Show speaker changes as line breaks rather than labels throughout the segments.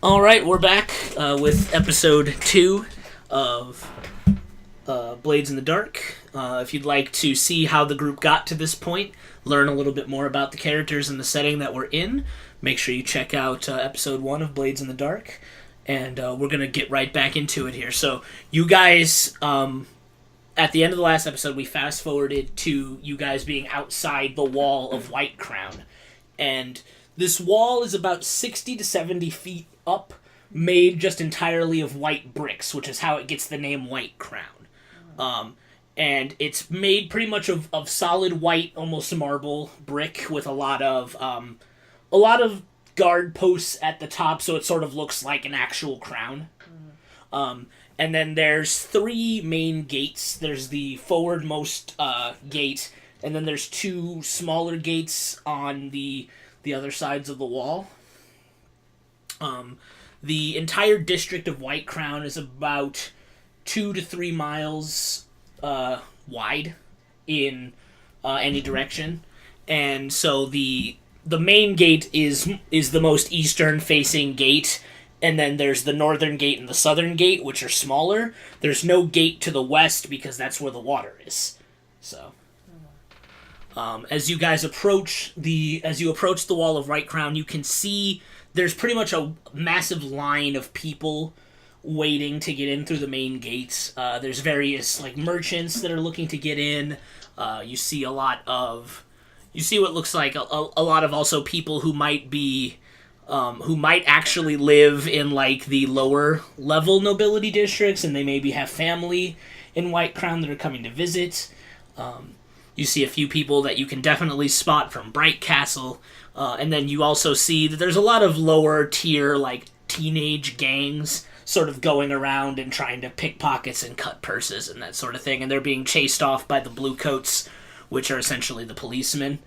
All right, we're back with episode 2 of Blades in the Dark. If you'd like to see how the group got to this point, learn a little bit more about the characters and the setting that we're in, make sure you check out episode 1 of Blades in the Dark. And we're going to get right back into it here. So, you guys, at the end of the last episode, we fast-forwarded to you guys being outside the wall of White Crown. And this wall is about 60 to 70 feet up, made just entirely of white bricks, which is how it gets the name White Crown. And it's made pretty much of solid white, almost marble brick with a lot of guard posts at the top, so it sort of looks like an actual crown. And then there's 3 main gates. There's the forwardmost gate, and then there's 2 smaller gates on the other sides of the wall. The entire district of White Crown is about 2 to 3 miles wide in any direction, and so the main gate is the most eastern facing gate, and then there's the northern gate and the southern gate, which are smaller. There's no gate to the west because that's where the water is. So as you guys approach the wall of White Crown, you can see there's pretty much a massive line of people waiting to get in through the main gates. There's various merchants that are looking to get in. You see what looks like a lot of also people who might actually live in the lower level nobility districts, and they maybe have family in White Crown that are coming to visit. You see a few people that you can definitely spot from Bright Castle, and then you also see that there's a lot of lower tier, teenage gangs sort of going around and trying to pick pockets and cut purses and that sort of thing, and they're being chased off by the Bluecoats, which are essentially the policemen.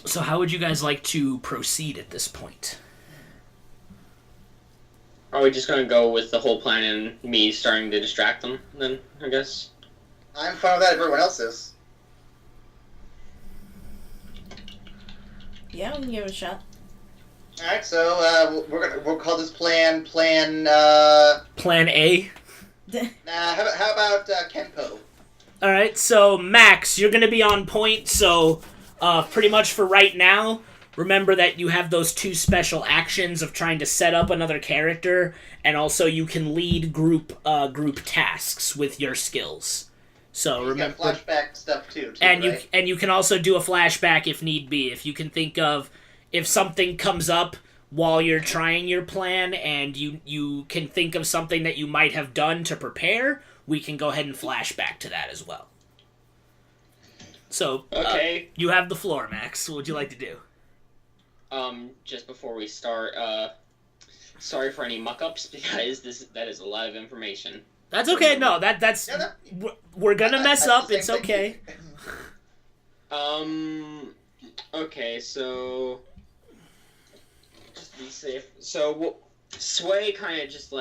So how would you guys like to proceed at this point?
Are we just going to go with the whole plan and me starting to distract them, then, I guess?
I'm fine with that if everyone else is.
Yeah, we can give it a shot.
Alright, so we'll call this plan
Plan A?
how about Kenpo?
Alright, so Max, you're going to be on point, so pretty much for right now, remember that you have those 2 special actions of trying to set up another character, and also you can lead group tasks with your skills. So remember,
flashback stuff too,
and
right?
you can also do a flashback if need be. If you can think of if something comes up while you're trying your plan, and you can think of something that you might have done to prepare, we can go ahead and flash back to that as well. So
okay,
you have the floor, Max. What would you like to do?
Just before we start, sorry for any muck-ups, because that is a lot of information.
That's okay. No, that's we're gonna mess up. It's okay.
Okay, so just be safe. So Sway kind of just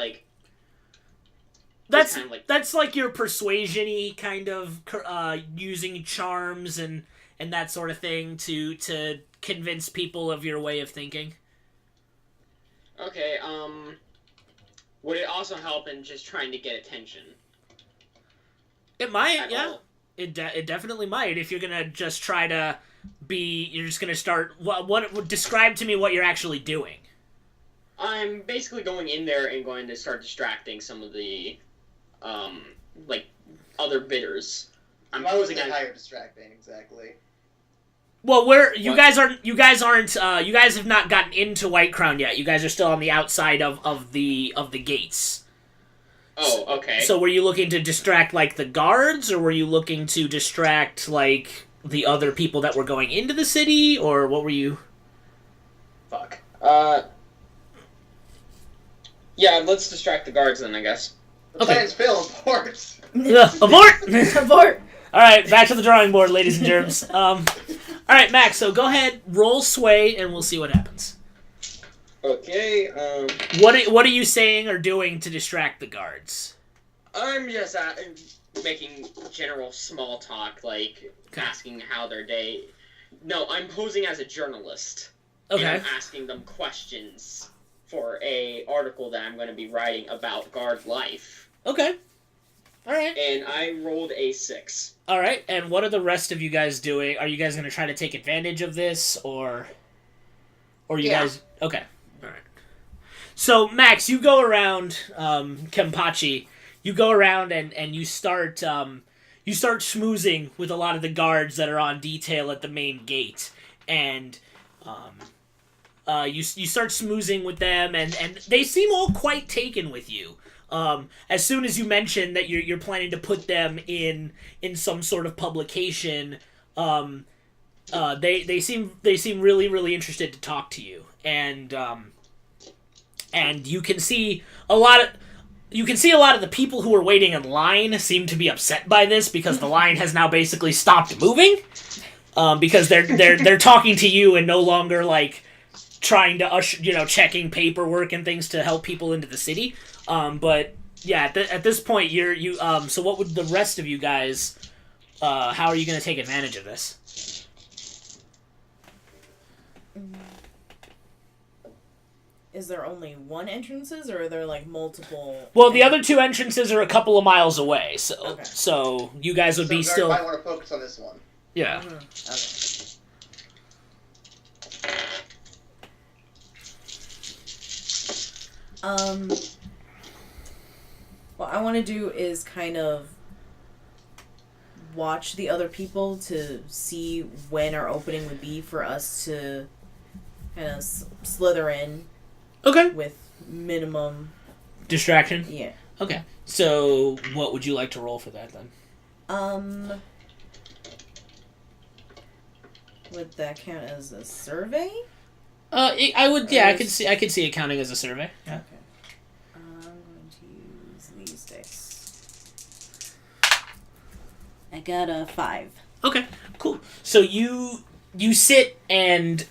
that's your persuasion-y kind of using charms and that sort of thing to convince people of your way of thinking.
Okay, would it also help in just trying to get attention?
It might, yeah. It definitely might. If you're gonna just try to you're just gonna start. What describe to me what you're actually doing?
I'm basically going in there and going to start distracting some of the, other bidders.
Why was it higher distracting exactly?
Well, you guys have not gotten into White Crown yet. You guys are still on the outside of the gates.
Oh, okay.
So were you looking to distract the guards, or were you looking to distract the other people that were going into the city, or what were you?
Fuck. Yeah, let's distract the guards then, I guess.
The plan's failed, abort.
Abort.
Abort.
All right, back to the drawing board, ladies and germs. All right, Max. So go ahead, roll sway, and we'll see what happens.
Okay.
What are you saying or doing to distract the guards?
I'm just making general small talk, asking how their day. No, I'm posing as a journalist.
Okay.
And I'm asking them questions for a article that I'm going to be writing about guard life.
Okay. All right.
And I rolled a 6.
All right. And what are the rest of you guys doing? Are you guys going to try to take advantage of this, or you guys? Okay. All right. So Max, you go around Kenpachi. You go around and you start schmoozing with a lot of the guards that are on detail at the main gate, and you start schmoozing with them, and they seem all quite taken with you. As soon as you mention that you're planning to put them in some sort of publication, they seem really, really interested to talk to you, and you can see a lot of the people who are waiting in line seem to be upset by this, because the line has now basically stopped moving, because they're talking to you and no longer like trying to checking paperwork and things to help people into the city. But yeah, at this point so what would the rest of you guys? How are you going to take advantage of this?
Is there only one entrances, or are there like multiple?
Well, the other two entrances are a couple of miles away, so
Okay.
so you guys would be still.
I want to focus on this one.
Yeah.
Okay. What I want to do is kind of watch the other people to see when our opening would be for us to kind of slither in.
Okay.
With minimum
Distraction?
Yeah.
Okay. So, what would you like to roll for that, then?
Would that count as a survey?
I would, yeah, I could see it counting as a survey. Yeah.
Okay. I'm going to use these dice. I got a 5.
Okay, cool. So you sit and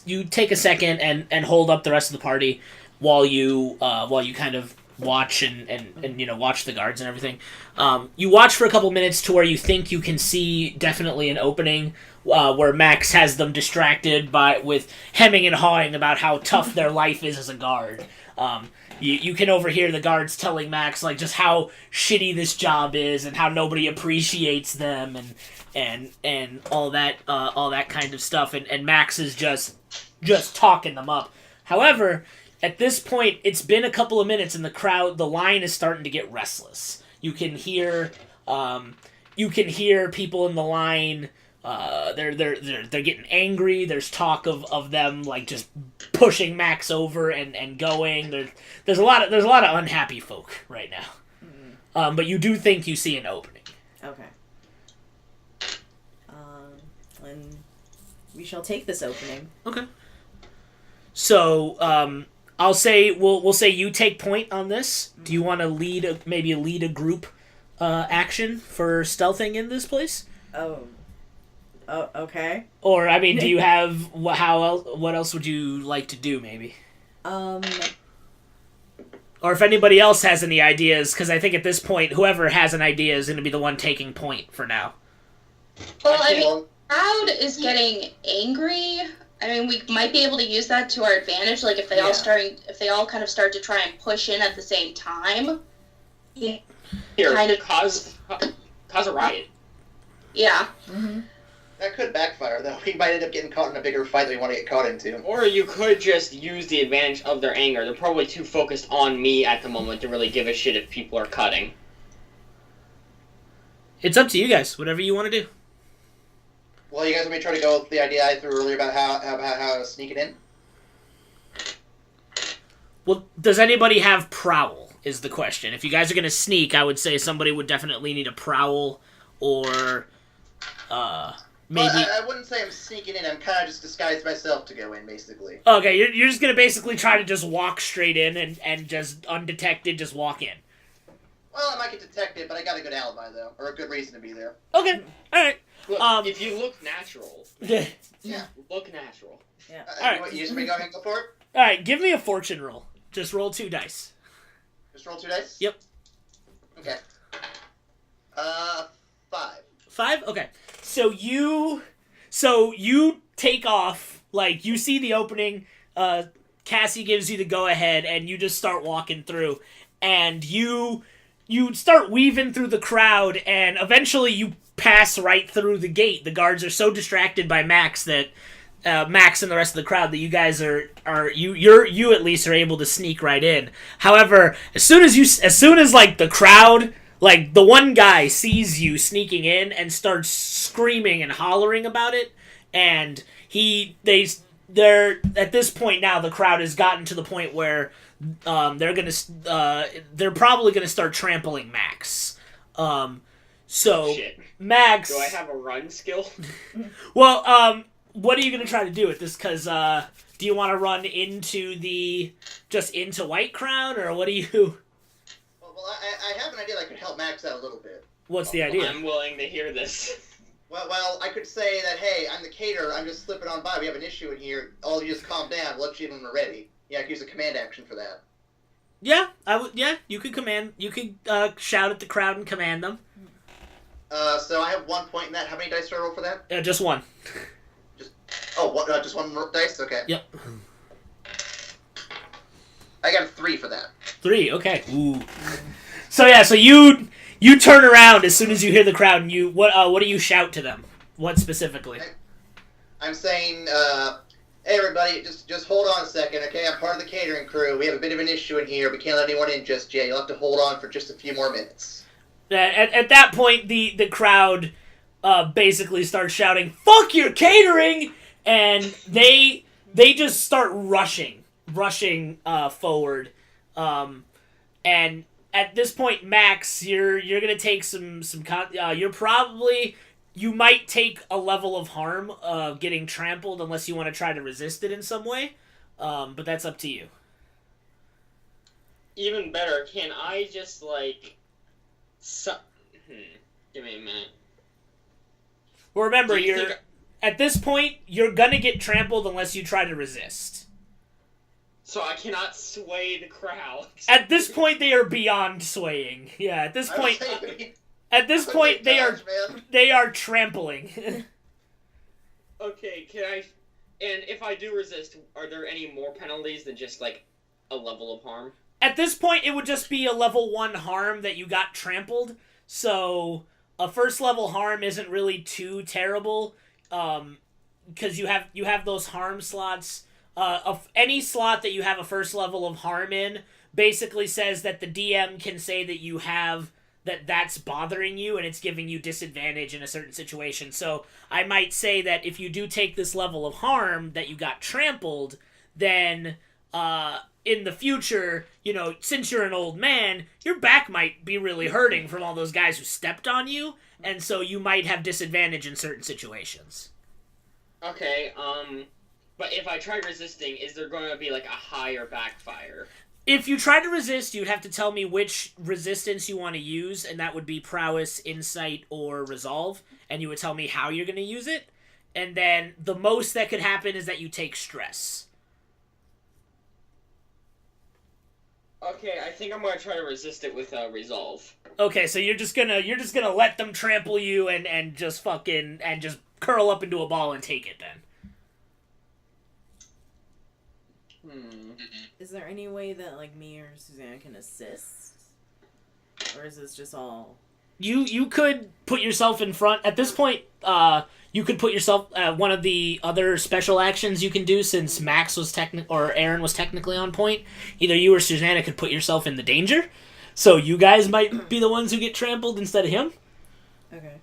you take a second and hold up the rest of the party while you kind of watch and watch the guards and everything. You watch for a couple minutes to where you think you can see definitely an opening where Max has them distracted with hemming and hawing about how tough their life is as a guard. You can overhear the guards telling Max like just how shitty this job is and how nobody appreciates them and all that kind of stuff, and Max is just talking them up. However, at this point, it's been a couple of minutes, and the line is starting to get restless. You can hear people in the line. They're getting angry. There's talk of them like just pushing Max over and going. There's a lot of unhappy folk right now. Mm-hmm. But you do think you see an opening.
Okay. And we shall take this opening.
Okay. So, we'll say you take point on this. Do you want to lead a group action for stealthing in this place?
Oh, okay.
Or I mean, do you have what else would you like to do? Maybe. Or if anybody else has any ideas, because I think at this point, whoever has an idea is going to be the one taking point for now.
Well, I mean, the crowd is getting angry. I mean, we might be able to use that to our advantage. Like if they all kind of start to try and push in at the same time.
Here,
kind of
cause a riot.
Yeah.
Mm-hmm.
That could backfire, though. We might end up getting caught in a bigger fight than we want to get caught into.
Or you could just use the advantage of their anger. They're probably too focused on me at the moment to really give a shit if people are cutting.
It's up to you guys. Whatever you want to do.
Well, you guys want me to try to go with the idea I threw earlier about how to sneak it in?
Well, does anybody have prowl, is the question. If you guys are going to sneak, I would say somebody would definitely need a prowl, or, maybe...
Well, I wouldn't say I'm sneaking in, I'm kind of just disguised myself to go in, basically.
Okay, you're just going to basically try to just walk straight in and just undetected, just walk in.
Well, I might get detected, but I got a good alibi, though, or a good reason to be there.
Okay, alright.
Look, if you look natural.
Yeah.
Look natural.
Yeah.
What, you just want me to go ahead and go for it?
Alright, give me a fortune roll. Just roll 2 dice.
Just roll 2 dice?
Yep.
Okay. 5.
5? Okay. So you take off Like, you see the opening, Cassie gives you the go-ahead, and you just start walking through. And you start weaving through the crowd, and eventually you pass right through the gate. The guards are so distracted by Max that... Max and the rest of the crowd that you guys you at least are able to sneak right in. However, as soon as like the crowd, like the one guy sees you sneaking in and starts screaming and hollering about it, and they're at this point now the crowd has gotten to the point where they're probably gonna start trampling Max. So
Shit.
Max,
Do I have a run skill?
well, what are you going to try to do with this? Because, do you want to run into White Crown, or what do you...
Well, I have an idea that could help Max out a little bit.
What's the idea?
I'm willing to hear this.
Well, I could say that, hey, I'm the caterer, I'm just slipping on by, we have an issue in here, all you just calm down, let you know when we're ready. Yeah, I could use a command action for that.
Yeah, you could shout at the crowd and command them.
So I have 1 point in that. How many dice do I roll for that?
Just one.
Just one dice? Okay.
Yep.
I got a 3 for that.
3, okay. Ooh. So you turn around as soon as you hear the crowd, and what do you shout to them? What specifically?
I'm saying, hey everybody, just hold on a second, okay? I'm part of the catering crew. We have a bit of an issue in here. We can't let anyone in just yet. You'll have to hold on for just a few more minutes.
At that point, the crowd basically starts shouting, "Fuck your catering!" And they just start rushing forward. And at this point, Max, you're gonna take you might take a level of harm of getting trampled unless you want to try to resist it in some way. But that's up to you.
Even better, can I just give me a minute.
Well, remember, at this point, you're gonna get trampled unless you try to resist.
So I cannot sway the crowd.
At this point, they are beyond swaying. Yeah, at this point, they are trampling.
Okay, can I... And if I do resist, are there any more penalties than just, a level of harm?
At this point, it would just be a level 1 harm that you got trampled. So, a first level harm isn't really too terrible. Because you have those harm slots. Of any slot that you have a first level of harm in basically says that the DM can say that you have that's bothering you and it's giving you disadvantage in a certain situation. So I might say that if you do take this level of harm that you got trampled, then in the future, since you're an old man, your back might be really hurting from all those guys who stepped on you, and so you might have disadvantage in certain situations.
Okay, but if I try resisting, is there going to be, a higher backfire?
If you try to resist, you'd have to tell me which resistance you want to use, and that would be prowess, insight, or resolve, and you would tell me how you're going to use it, and then the most that could happen is that you take stress.
Okay, I think I'm going to try to resist it with resolve.
Okay, so you're just gonna let them trample you and just curl up into a ball and take it then.
Is there any way that me or Susana can assist, or is this just all?
You could put yourself in front at this point. You could put yourself one of the other special actions you can do since Max was or Aaron was technically on point. Either you or Susana could put yourself in the danger, so you guys might be the ones who get trampled instead of him.
Okay.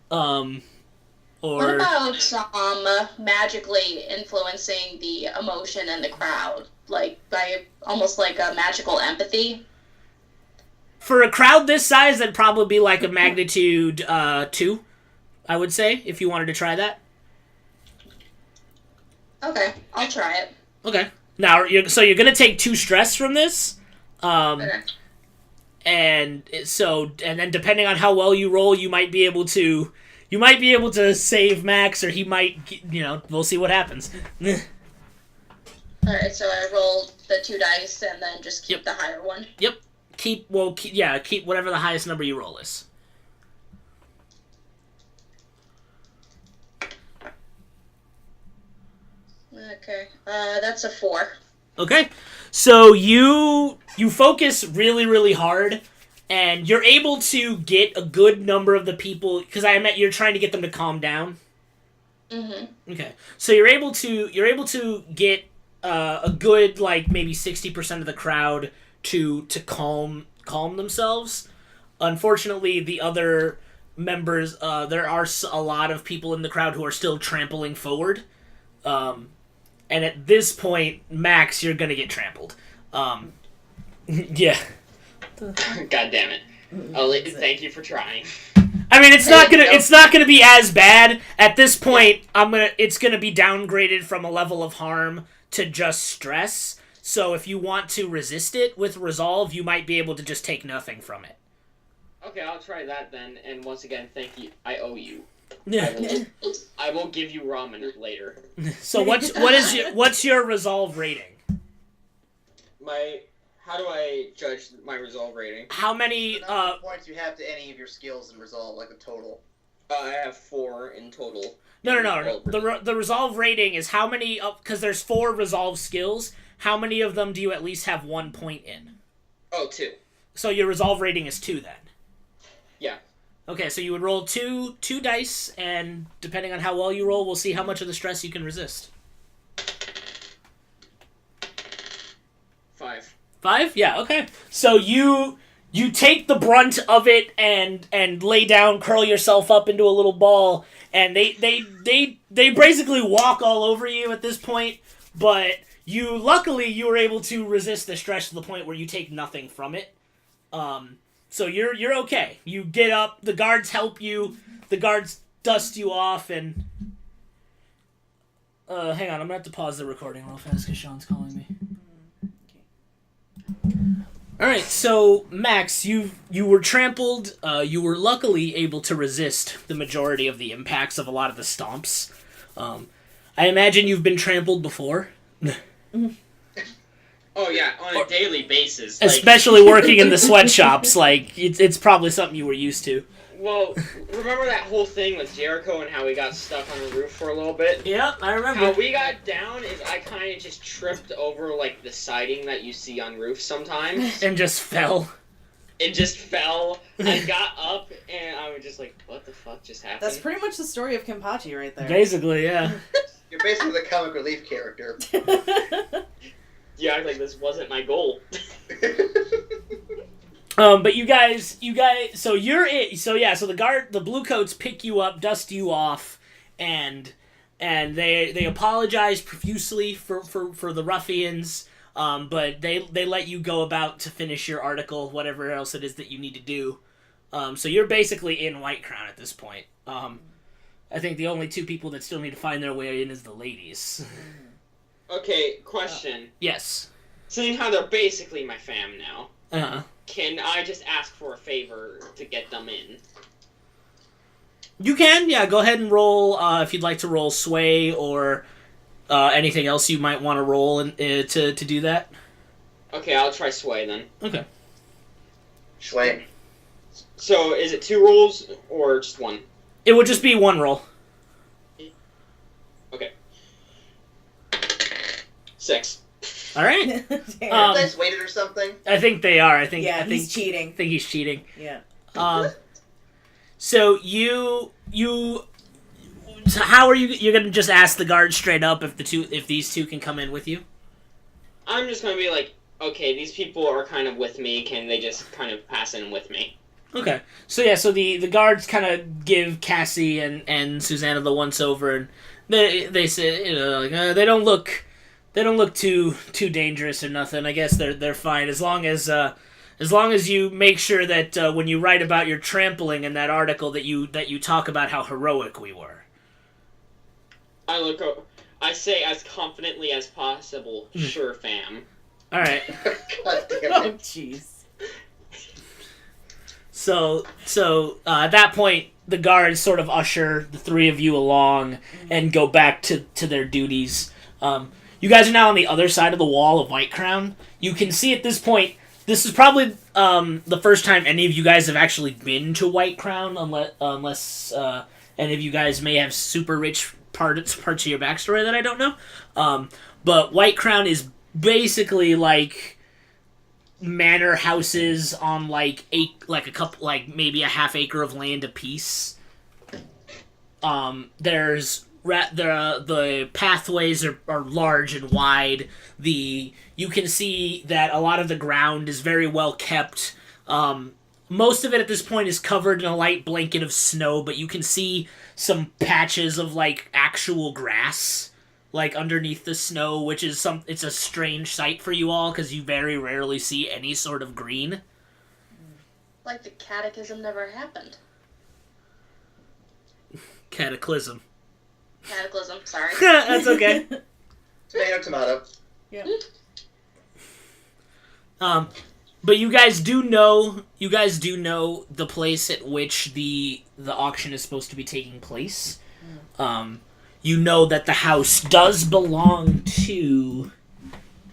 What about magically influencing the emotion in the crowd, by almost like a magical empathy?
For a crowd this size, that'd probably be like a magnitude 2, I would say, if you wanted to try that.
Okay, I'll try it.
Okay. Now, you're gonna take 2 stress from this.
Okay.
And then depending on how well you roll, you might be able to save Max, or he might, we'll see what happens.
Alright, so I rolled the 2 dice and then just keep the higher one.
Yep. Keep whatever the highest number you roll is.
Okay. That's a 4.
Okay. So you focus really, really hard, and you're able to get a good number of the people, because you're trying to get them to calm down.
Mm-hmm.
Okay. So you're able to get a good, like, maybe 60% of the crowd to calm themselves. Unfortunately, the other members, there are a lot of people in the crowd who are still trampling forward. And at this point, Max, you're gonna get trampled. Yeah.
God damn it. Thank you for trying.
I mean, it's not gonna be as bad at this point. It's gonna be downgraded from a level of harm to just stress. So if you want to resist it with resolve, you might be able to just take nothing from it.
Okay, I'll try that then. And once again, thank you. I owe you.
Yeah.
I will give you ramen later.
So what's your resolve rating?
How do I judge my resolve rating?
How many
The number of points you have to any of your skills in resolve, like the total.
I have 4 in total.
No. The resolve rating is how many, because there's 4 resolve skills. How many of them do you at least have 1 point in?
Oh, 2.
So your resolve rating is 2 then.
Yeah.
Okay, so you would roll two dice, and depending on how well you roll, we'll see how much of the stress you can resist.
5.
5? Yeah, okay. So you take the brunt of it and lay down, curl yourself up into a little ball, and they basically walk all over you at this point, but luckily you were able to resist the stress to the point where you take nothing from it. So you're okay. You get up, the guards help you, the guards dust you off, and hang on, I'm gonna have to pause the recording real fast because Sean's calling me. Alright, so Max, you were trampled. You were luckily able to resist the majority of the impacts of a lot of the stomps. I imagine you've been trampled before.
Oh yeah, on a daily basis.
Especially working in the sweatshops, like, it's probably something you were used to.
Well, remember that whole thing with Jericho and how we got stuck on a roof for a little bit?
Yeah, I remember.
How we got down is I kind of just tripped over, like, the siding that you see on roofs sometimes.
And just fell.
It just fell. I got up, and I was just like, what the fuck just happened?
That's pretty much the story of Kenpachi right there.
Basically, yeah.
You're basically the comic relief character.
Yeah, like this wasn't my goal.
But you guys, so you're it. So yeah, so the blue coats pick you up, dust you off, and they apologize profusely for the ruffians. But they let you go about to finish your article, whatever else it is that you need to do. So you're basically in White Crown at this point. I think the only 2 people that still need to find their way in is the ladies.
Okay, question.
Yes.
Seeing how they're basically my fam now,
Uh-huh.
can I just ask for a favor to get them in?
You can, yeah. Go ahead and roll if you'd like to roll sway or anything else you might want to roll to do that.
Okay, I'll try sway then.
Okay.
Sway.
So, is it 2 rolls or just 1?
It would just be 1 roll.
Okay. 6.
All right.
Damn.
Are you guys weighted or something?
I think they are. I think
he's cheating.
I think he's cheating.
Yeah.
So so how are you? You're gonna just ask the guard straight up if these 2 can come in with you?
I'm just gonna be like, okay, these people are kind of with me. Can they just kind of pass in with me?
Okay. So yeah. So the guards kind of give Cassie and Susana the once over, and they say, like, they don't look too dangerous or nothing. I guess they're fine as long as you make sure that when you write about your trampling in that article that you talk about how heroic we were.
I say as confidently as possible, sure, fam.
All right.
God damn
Oh,
it.
jeez.
So at that point, the guards sort of usher the 3 of you along and go back to their duties. You guys are now on the other side of the wall of White Crown. You can see at this point, this is probably the first time any of you guys have actually been to White Crown, unless any of you guys may have super rich parts of your backstory that I don't know. But White Crown is basically like manor houses on like a couple, like maybe a half acre of land apiece. There's the pathways are large and wide. You can see that a lot of the ground is very well kept. Most of it at this point is covered in a light blanket of snow, but you can see some patches of like actual grass like underneath the snow, which is it's a strange sight for you all because you very rarely see any sort of green.
Like the catechism never happened.
Cataclysm.
Cataclysm, sorry.
That's okay.
Tomato.
Yeah.
But you guys do know the place at which the auction is supposed to be taking place. You know that the house does belong to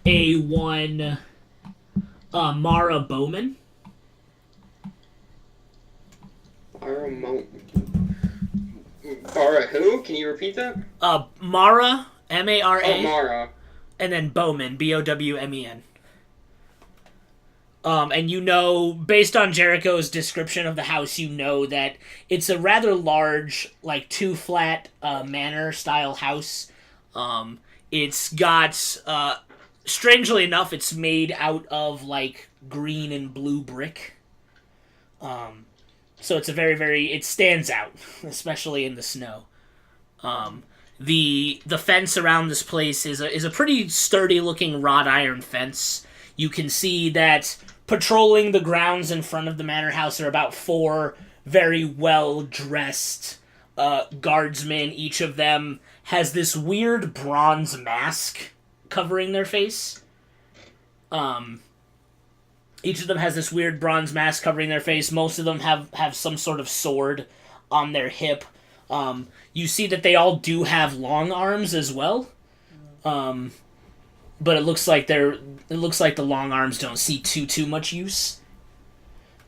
a one Mara Bowman.
Mara who? Can you repeat that?
Mara, Mara.
Oh, Mara.
And then Bowman, Bowmen. And you know, based on Jericho's description of the house, you know that it's a rather large, like, two-flat manor-style house. It's got, strangely enough, it's made out of, like, green and blue brick. So it's a very, it stands out, especially in the snow. The fence around this place is a pretty sturdy-looking wrought iron fence. You can see that patrolling the grounds in front of the manor house are about 4 very well-dressed guardsmen. Each of them has this weird bronze mask covering their face. Each of them has this weird bronze mask covering their face. Most of them have some sort of sword on their hip. You see that they all do have long arms as well. But it looks like the long arms don't see too much use.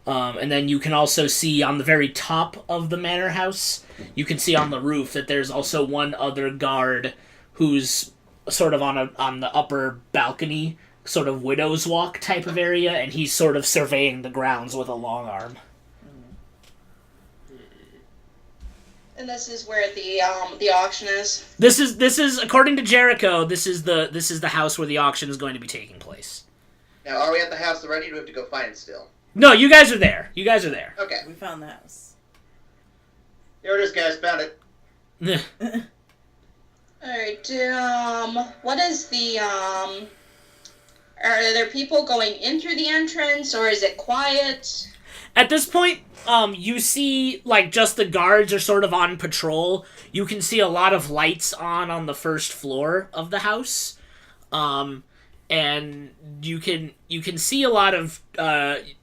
And then you can also see on the very top of the manor house, you can see on the roof that there's also one other guard who's sort of on the upper balcony, sort of widow's walk type of area, and he's sort of surveying the grounds with a long arm.
And this is where the auction is.
This is according to Jericho. This is the house where the auction is going to be taking place.
Now, are we at the house already? Or do we have to go find it still?
No, you guys are there.
Okay.
We found the house.
There it is, guys. Found it.
Alright, what is are there people going in through the entrance, or is it quiet?
At this point, you see, like, just the guards are sort of on patrol. You can see a lot of lights on the first floor of the house. And you can see a lot of,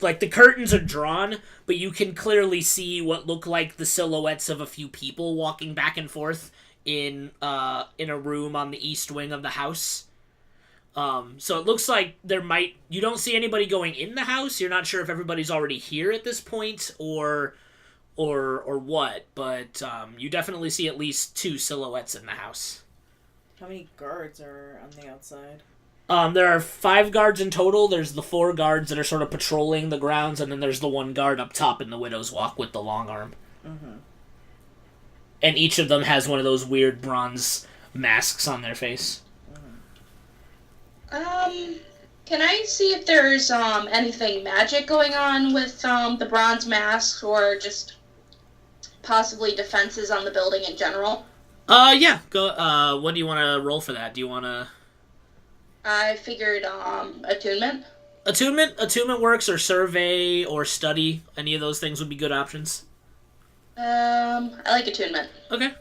like, the curtains are drawn, but you can clearly see what look like the silhouettes of a few people walking back and forth in a room on the east wing of the house. So it looks like you don't see anybody going in the house. You're not sure if everybody's already here at this point or what, but you definitely see at least 2 silhouettes in the house.
How many guards are on the outside?
There are 5 guards in total. There's the 4 guards that are sort of patrolling the grounds, and then there's the 1 guard up top in the widow's walk with the long arm.
Mm-hmm.
And each of them has one of those weird bronze masks on their face.
Can I see if there's anything magic going on with the bronze masks, or just possibly defenses on the building in general?
Yeah. Go. What do you want to roll for that? Do you want to?
I figured attunement.
Attunement works, or survey, or study. Any of those things would be good options.
I like attunement.
Okay.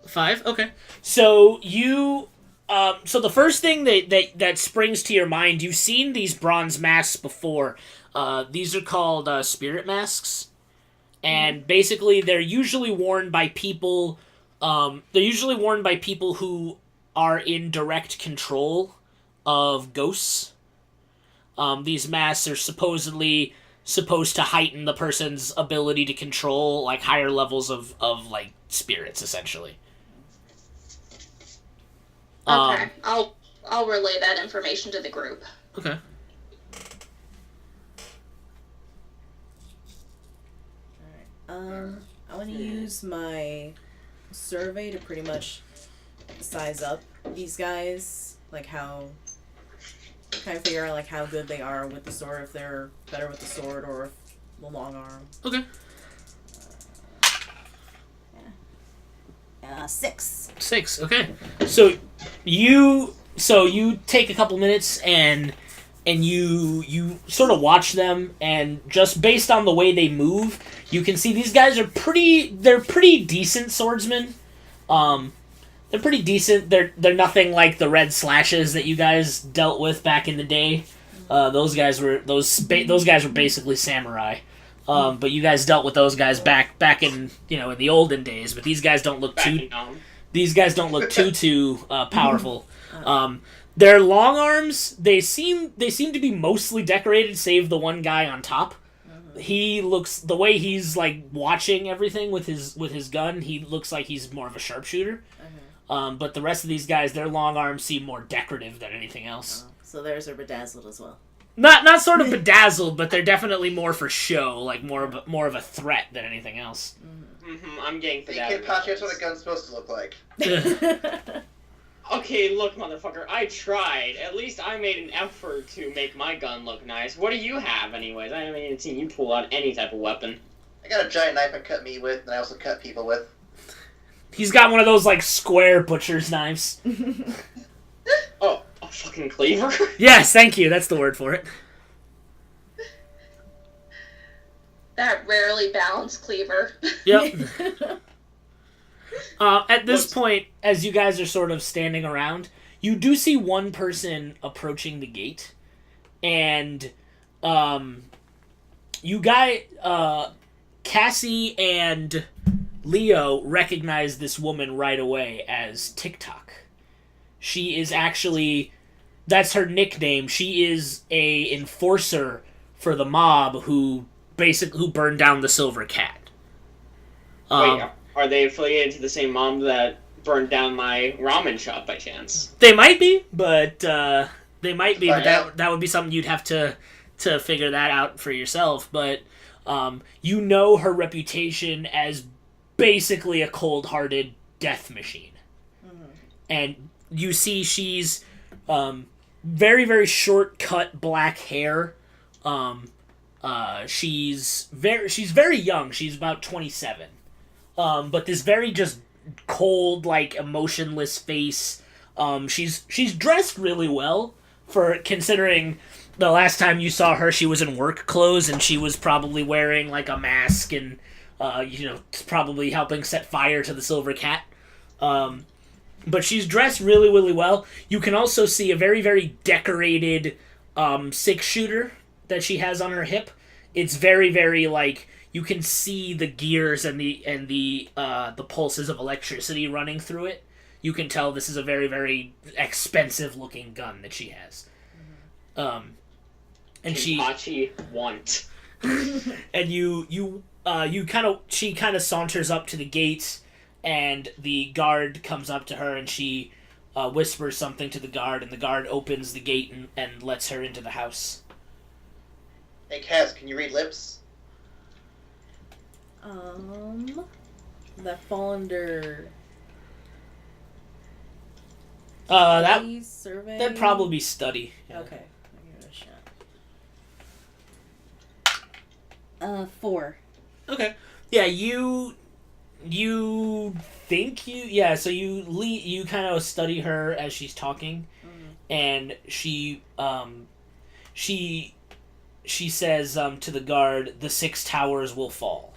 Five. Okay. So you, so the first thing that springs to your mind, you've seen these bronze masks before. These are called spirit masks, and basically they're usually worn by people. Who are in direct control of ghosts. these masks are supposedly supposed to heighten the person's ability to control, like, higher levels of like, spirits, essentially.
Okay, I'll relay that information to the group.
Okay.
I want to use my survey to pretty much size up these guys, like how, kind of figure out like how good they are with the sword, if they're better with the sword or the long arm.
Okay.
6.
6. Okay. So you take a couple minutes and you sort of watch them, and just based on the way they move, you can see these guys are pretty decent swordsmen. They're pretty decent. They're nothing like the red slashes that you guys dealt with back in the day. Those guys were basically samurai. But you guys dealt with those guys back in in the olden days. But these guys don't look too powerful. Their long arms, they seem to be mostly decorated, save the one guy on top. He looks, the way he's like watching everything with his gun, he looks like he's more of a sharpshooter. But the rest of these guys, their long arms seem more decorative than anything else.
So theirs are bedazzled as well.
Not sort of bedazzled, but they're definitely more for show, like more of a threat than anything else.
I'm getting
Hey, Kenpachi, that's what a gun's supposed to look like.
Okay, look, motherfucker, I tried. At least I made an effort to make my gun look nice. What do you have, anyways? I haven't even seen you pull out any type of weapon.
I got a giant knife I cut meat with, and I also cut people with.
He's got one of those, like, square butcher's knives.
Oh, a fucking cleaver?
Yes, thank you. That's the word for it.
That rarely balanced cleaver.
Yep. At this point, as you guys are sort of standing around, you do see one person approaching the gate, and Cassie and Leo recognize this woman right away as TikTok. She is actually, that's her nickname. She is a enforcer for the mob who burned down the Silver Cat.
Wait, are they affiliated to the same mob that burned down my ramen shop by chance?
They might be, but that would be something you'd have to figure that out for yourself. But you know her reputation as basically a cold-hearted death machine. And you see she's very, very short-cut black hair. She's very young. She's about 27. But this very just cold, like, emotionless face. She's dressed really well for considering the last time you saw her, she was in work clothes and she was probably wearing like a mask and probably helping set fire to the Silver Cat. But she's dressed really, really well. You can also see a very, very decorated 6-shooter that she has on her hip. It's very, very like, you can see the gears and the pulses of electricity running through it. You can tell this is a very, very expensive looking gun that she has. And
Kenpachi want.
And she kind of saunters up to the gate, and the guard comes up to her, and she whispers something to the guard, and the guard opens the gate and lets her into the house.
Hey, Cass, can you read lips?
That fall under... survey?
That'd probably be study. Yeah.
Okay. I'll give it a shot. 4.
Okay. Yeah, you think so you kind of study her as she's talking, and she says to the guard, "The 6 towers will fall."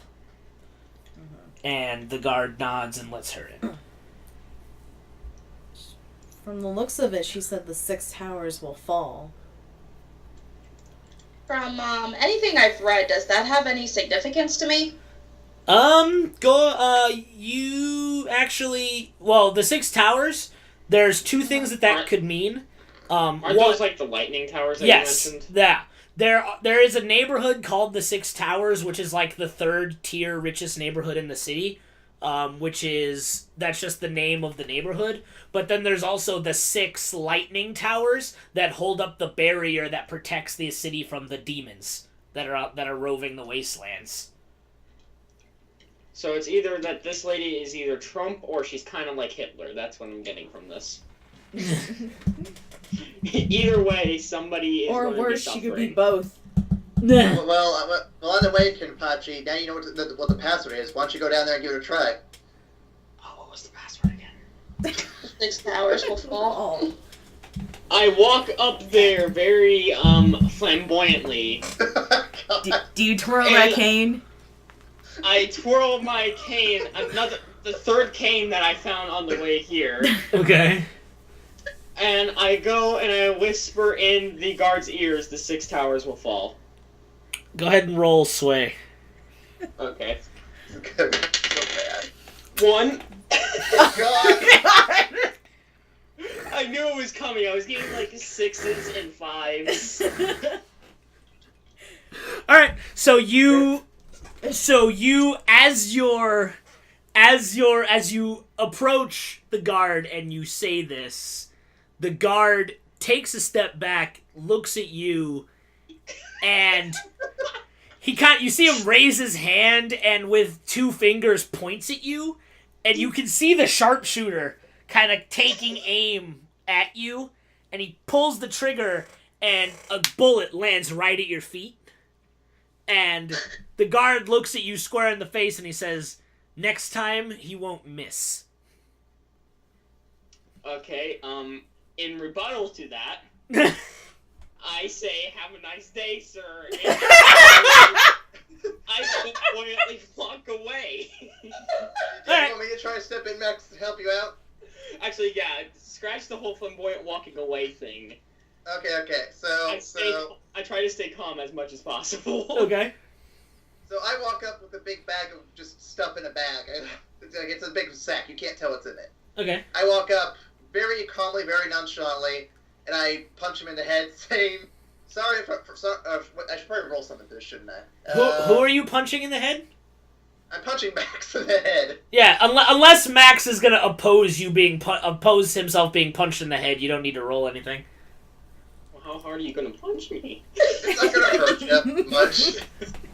And the guard nods and lets her in.
From the looks of it, she said the 6 towers will fall.
From anything I've read, does that have any significance to me?
You actually, well, the 6 towers, there's 2 things that could mean.
Aren't those like the lightning towers that
yes,
you mentioned?
yeah. There is a neighborhood called the Six Towers, which is like the third tier richest neighborhood in the city. That's just the name of the neighborhood. But then there's also the 6 lightning towers that hold up the barrier that protects the city from the demons that are roving the wastelands.
So it's either that this lady is either Trump or she's kind of like Hitler. That's what I'm getting from this. Either way, somebody is
or
going to be
worse, she
suffering.
could be both.
Well, on the way, Kenpachi, now you know what the password is. Why don't you go down there and give it a try?
Oh, what was the password again?
6 towers will fall.
Oh.
I walk up there very flamboyantly.
Do you twirl that cane?
I twirl my cane, the third cane that I found on the way here,
Okay.
and I go and I whisper in the guard's ears, the 6 towers will fall.
Go ahead and roll sway.
Okay.
Good. So bad.
1.
God.
I knew it was coming. I was getting like 6s and 5s.
All right. So you as you approach the guard and you say this, the guard takes a step back, looks at you, and you see him raise his hand and with 2 fingers points at you, and you can see the sharpshooter kind of taking aim at you, and he pulls the trigger and a bullet lands right at your feet. And the guard looks at you square in the face and he says, "Next time, he won't miss."
Okay, in rebuttal to that, I say, "Have a nice day, sir." And I quietly walk away.
Do you want me to try to step in, Max, to help you out?
Actually, yeah, scratch the whole flamboyant walking away thing.
Okay, so
I try to stay calm as much as possible.
Okay.
So I walk up with a big bag of just stuff in a bag. It's a big sack. You can't tell what's in it.
Okay.
I walk up very calmly, very nonchalantly, and I punch him in the head, saying, "Sorry I should probably roll something for this, shouldn't I?"
Who are you punching in the head?
I'm punching Max in the head.
Yeah, unless Max is gonna oppose himself being punched in the head, you don't need to roll anything.
Well, how hard are you gonna punch me?
It's not gonna hurt you much.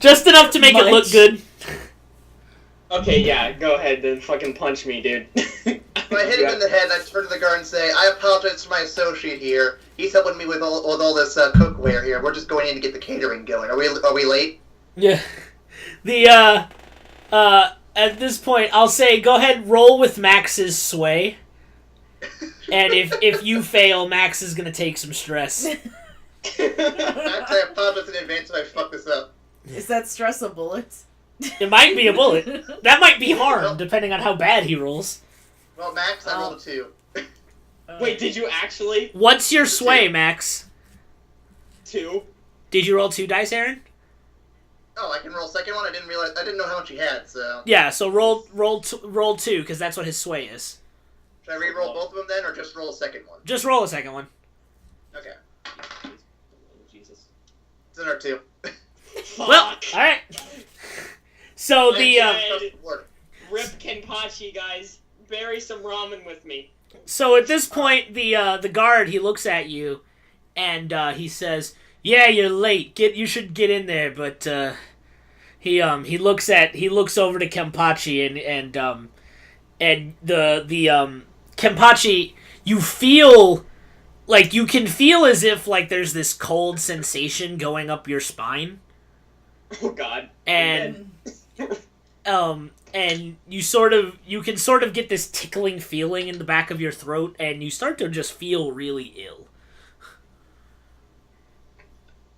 Just enough to make it look good.
Okay, yeah, go ahead then, fucking punch me, dude.
So I hit him in the head, and I turn to the guard and say, "I apologize to my associate here. He's helping me with all this cookware here. We're just going in to get the catering going. Are we late?"
Yeah. At this point, I'll say, go ahead and roll with Max's sway. And if you fail, Max is gonna take some stress.
Max, I apologize in advance if I fuck this up.
Is that stress a bullet?
It might be a bullet. That might be harm, depending on how bad he rolls.
Well, Max, I rolled a 2.
Wait, did you actually?
What's your sway, Max?
2.
Did you roll 2 dice, Aaron?
Oh, I can roll second one? I didn't know how much he had, so...
Yeah, so roll 2, because that's what his sway is.
Should I re-roll both of them then, or just roll a second one?
Just roll a second one.
Okay.
Jesus.
It's in our 2.
Well, alright. So the,
Rip Kenpachi, guys. Bury some ramen with me.
So at this point, the guard, he looks at you, and he says, "Yeah, you're late. You should get in there." But he looks over to Kenpachi, and the Kenpachi, you feel like you can feel as if like there's this cold sensation going up your spine.
Oh God.
And you can sort of get this tickling feeling in the back of your throat, and you start to just feel really ill.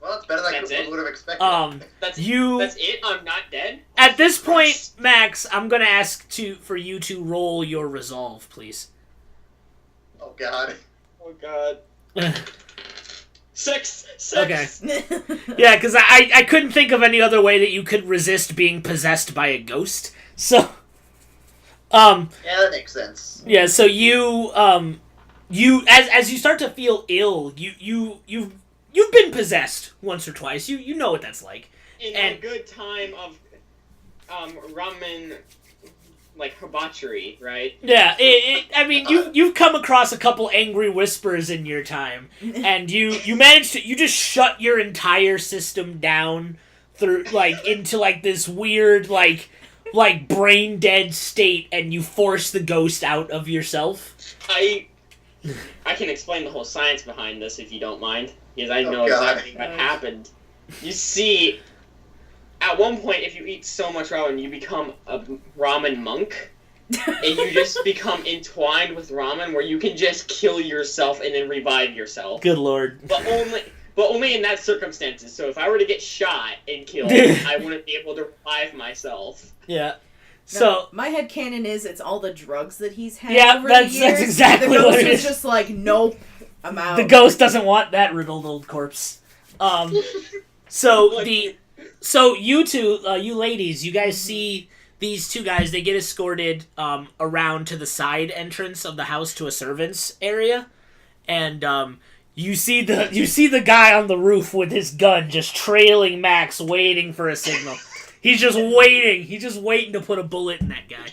Well, it's better than I would have expected.
That's it? I'm not dead?
At this point, Max, I'm gonna ask for you to roll your resolve, please.
Oh God.
Oh God. 6!
Okay. Yeah, because I couldn't think of any other way that you could resist being possessed by a ghost. So,
yeah, that makes sense.
yeah, so you as you start to feel ill, you've been possessed once or twice. You know what that's like.
In a good time of ramen, like hibachi, right?
Yeah, I mean, you've come across a couple angry whispers in your time, and you managed to just shut your entire system down through into this weird like brain dead state, and you force the ghost out of yourself.
I can explain the whole science behind this if you don't mind, because I know exactly what happened. You see, at one point, if you eat so much ramen, you become a ramen monk, and you just become entwined with ramen, where you can just kill yourself and then revive yourself.
Good lord!
But only in that circumstances. So if I were to get shot and killed, I wouldn't be able to revive myself.
Yeah.
So
So
my headcanon is it's all the drugs that he's had over
that's
the years.
that's exactly
the
what
ghost
it
is
is.
just like, nope, I'm out.
The ghost doesn't want that riddled old corpse. So you two, you ladies, you guys see these two guys. They get escorted around to the side entrance of the house to a servants area, and you see the guy on the roof with his gun just trailing Max, waiting for a signal. He's just waiting. He's just waiting to put a bullet in that guy.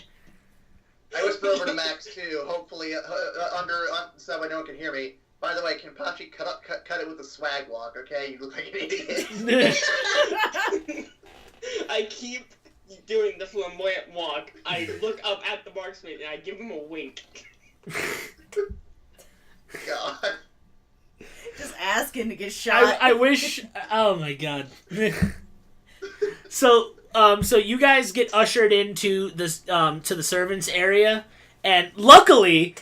I whisper over to Max too. Hopefully, so no one can hear me. By the way, Kenpachi, cut it with a swag walk, okay? You look like an idiot.
I keep doing the flamboyant walk. I look up at the marksman and I give him a wink.
God.
Just asking to get shot.
I wish. Oh my god. So you guys get ushered into this to the servants area, and luckily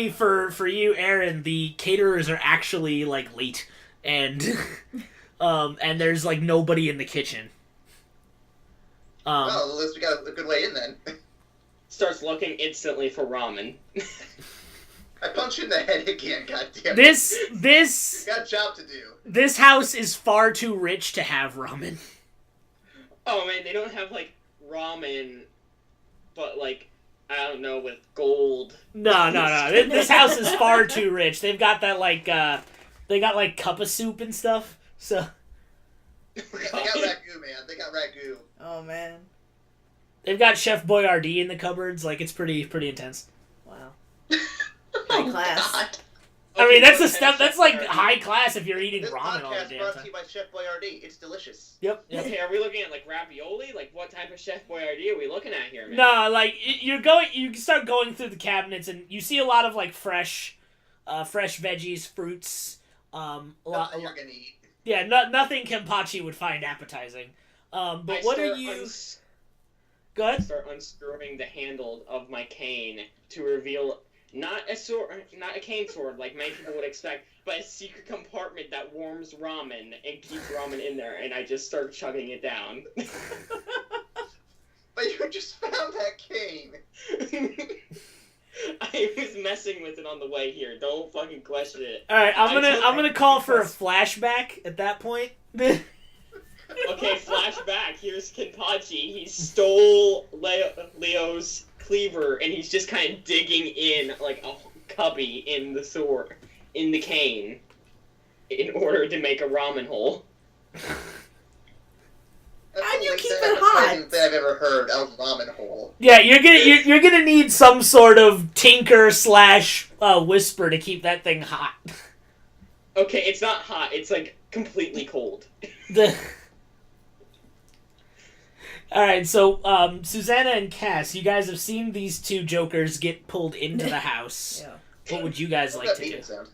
for you, Aaron, the caterers are actually late, and and there's nobody in the kitchen.
Well, at least we got a good way in then.
Starts looking instantly for ramen.
I punch you in the head again, goddamn.
This
You got a job to do.
This house is far too rich to have ramen.
Oh man, they don't have ramen, but I don't know, with gold.
No. This house is far too rich. They've got that they got cup of soup and stuff. So
They got ragu, man. They got ragu.
Oh man.
they've got Chef Boyardee in the cupboards. It's pretty intense.
Wow. High class.
God.
I mean, that's the
what
stuff.
kind of
That's
Chef Boyardee?
high class if you're eating
This
ramen all the
podcast
damn
brought to
time.
you by Chef Boyardee. It's delicious.
Yep.
Okay, are we looking at ravioli? What type of Chef Boyardee are we looking at here, man?
No, you start going through the cabinets and you see a lot of fresh veggies, fruits.
Nothing you're gonna eat.
Yeah, nothing Kenpachi would find appetizing. But what are you? Go
I
ahead.
start unscrewing the handle of my cane to reveal not a cane sword like many people would expect, but a secret compartment that warms ramen and keeps ramen in there, and I just start chugging it down.
But you just found that cane.
I was messing with it on the way here. Don't fucking question it.
All right, I'm gonna call for a flashback at that point.
Okay, flashback. Here's Kenpachi. He stole Leo's cleaver, and he's just kind of digging in a cubby in the sword, in the cane, in order to make a ramen hole.
That's
How
the
do you
least
keep it hot?
thing that I've ever heard. A ramen hole.
Yeah, you're gonna need some sort of tinker / whisper to keep that thing hot.
Okay, it's not hot. It's completely cold.
All right, so Susana and Cass, you guys have seen these two jokers get pulled into the house.
Yeah.
What would you guys
What's
like
that
to do?
beeping sound?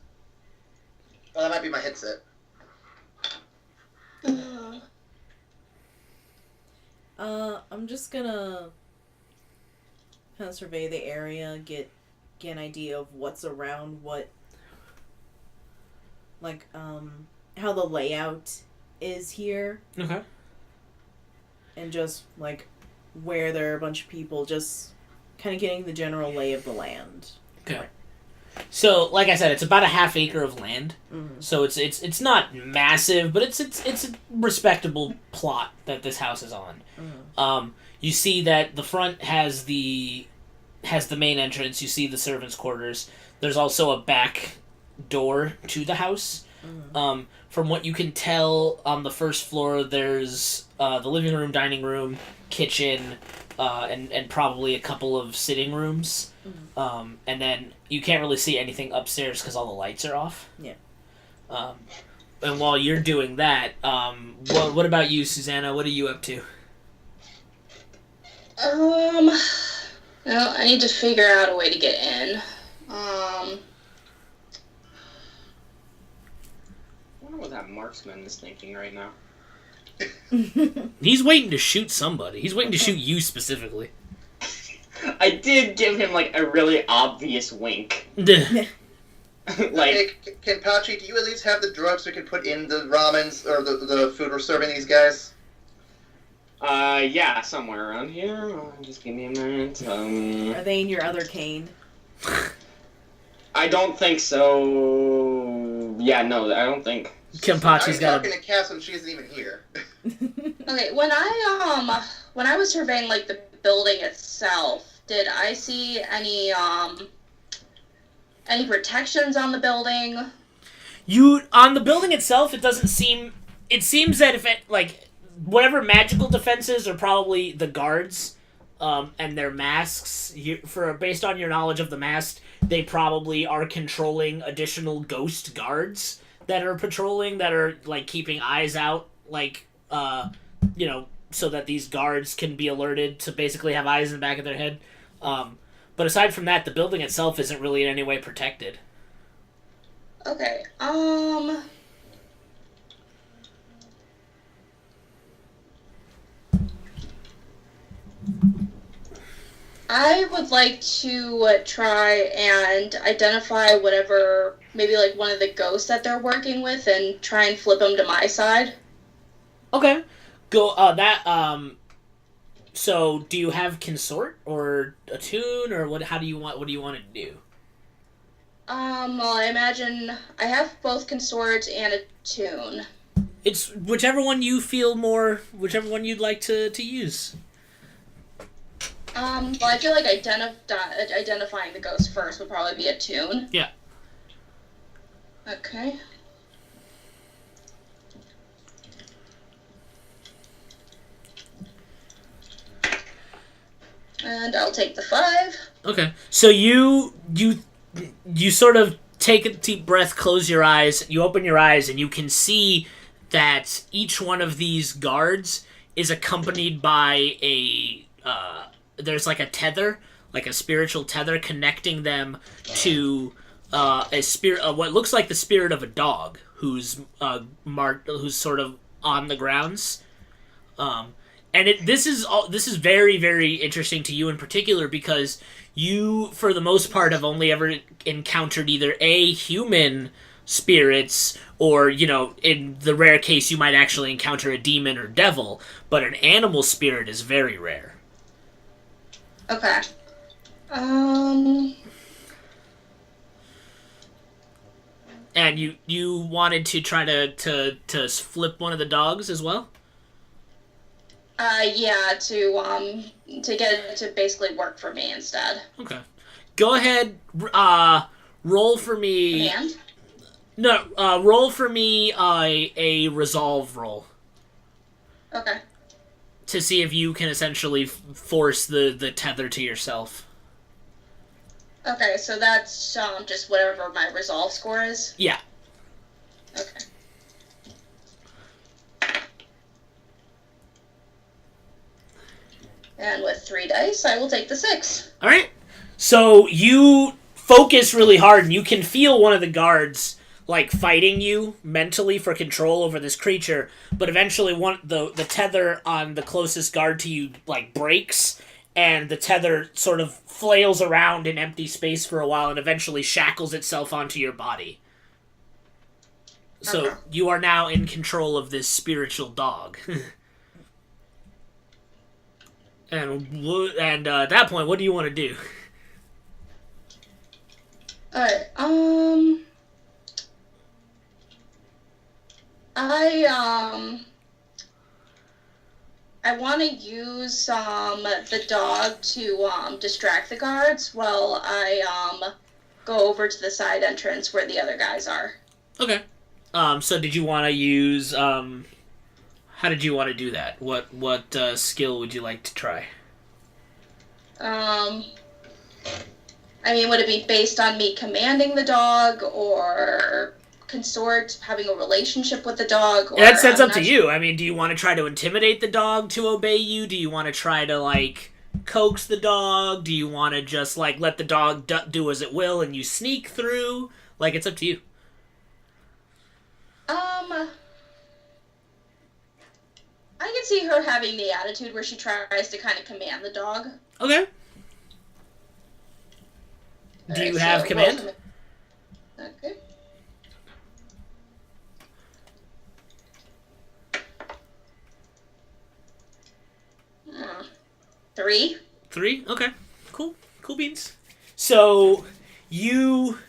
Oh, that might be my headset.
I'm just gonna kind of survey the area, get an idea of what's around, how the layout is here,
Okay.
and just where there are a bunch of people, just kind of getting the general lay of the land.
Okay. So, like I said, it's about a half acre of land.
Mm-hmm.
So it's not massive, but it's a respectable plot that this house is on.
Mm-hmm.
You see that the front has has the main entrance. You see the servants' quarters. There's also a back door to the house. From what you can tell, on the first floor, there's the living room, dining room, kitchen, and probably a couple of sitting rooms. And then you can't really see anything upstairs because all the lights are off.
Yeah.
And while you're doing that, what about you, Susana? What are you up to?
Well, I need to figure out a way to get in.
I wonder what that marksman is thinking right now.
He's waiting to shoot somebody. He's waiting to shoot you specifically.
I did give him, like, a really obvious wink.
Hey, Kenpachi, do you at least have the drugs we can put in the ramens, or the food we're serving these guys?
Yeah, somewhere around here. Just give me a minute.
Are they in your other cane?
I don't think so. Yeah, no, I don't think.
Kenpachi's got.
I'm talking to Cass when she isn't even here.
Okay, when I was surveying like the building itself, did I see any protections on the building?
On the building itself, it doesn't seem. It seems that if it whatever magical defenses are probably the guards, and their masks. Based on your knowledge of the mask, they probably are controlling additional ghost guards that are patrolling, that are keeping eyes out, so that these guards can be alerted to basically have eyes in the back of their head. But aside from that, the building itself isn't really in any way protected.
Okay. I would like to try and identify whatever, maybe one of the ghosts that they're working with, and try and flip them to my side.
Okay. Go, so do you have consort or attune, or what do you want to do?
Well, I imagine I have both consort and attune.
It's whichever one you feel whichever one you'd like to use.
Well, I feel like identifying the ghost first would probably be attune.
Yeah.
Okay. And I'll take the 5.
Okay. So you sort of take a deep breath, close your eyes, you open your eyes, and you can see that each one of these guards is accompanied by there's a tether, a spiritual tether connecting them to a spirit, what looks like the spirit of a dog who's sort of on the grounds. And this is very, very interesting to you in particular, because you, for the most part, have only ever encountered either human spirits, or, in the rare case you might actually encounter a demon or devil, but an animal spirit is very rare.
Okay.
And you wanted to try to flip one of the dogs as well?
Yeah, to get it to basically work for me instead.
Okay. Go ahead, roll for me...
Command?
No, roll for me a resolve roll.
Okay.
To see if you can essentially force the tether to yourself.
Okay, so that's just whatever my resolve score is?
Yeah.
Okay. And with 3 dice, I will take the 6.
Alright. So you focus really hard, and you can feel one of the guards fighting you mentally for control over this creature, but eventually the tether on the closest guard to you breaks, and the tether sort of flails around in empty space for a while and eventually shackles itself onto your body. So you are now in control of this spiritual dog. And at that point, what do you want to do?
Alright, I want to use the dog to distract the guards while I go over to the side entrance where the other guys are.
Okay. So did you want to use how did you want to do that? What skill would you like to try?
I mean, would it be based on me commanding the dog or consort having a relationship with the dog? Or
That's up to you. I mean, do you want to try to intimidate the dog to obey you? Do you want to try to, like, coax the dog? Do you want to just, like, let the dog do as it will and you sneak through? Like, it's up to you.
I can see her having the attitude where she tries to kind of command the dog.
Okay. Do you have command?
Okay. Three.
3? Okay. Cool. Cool beans. So, you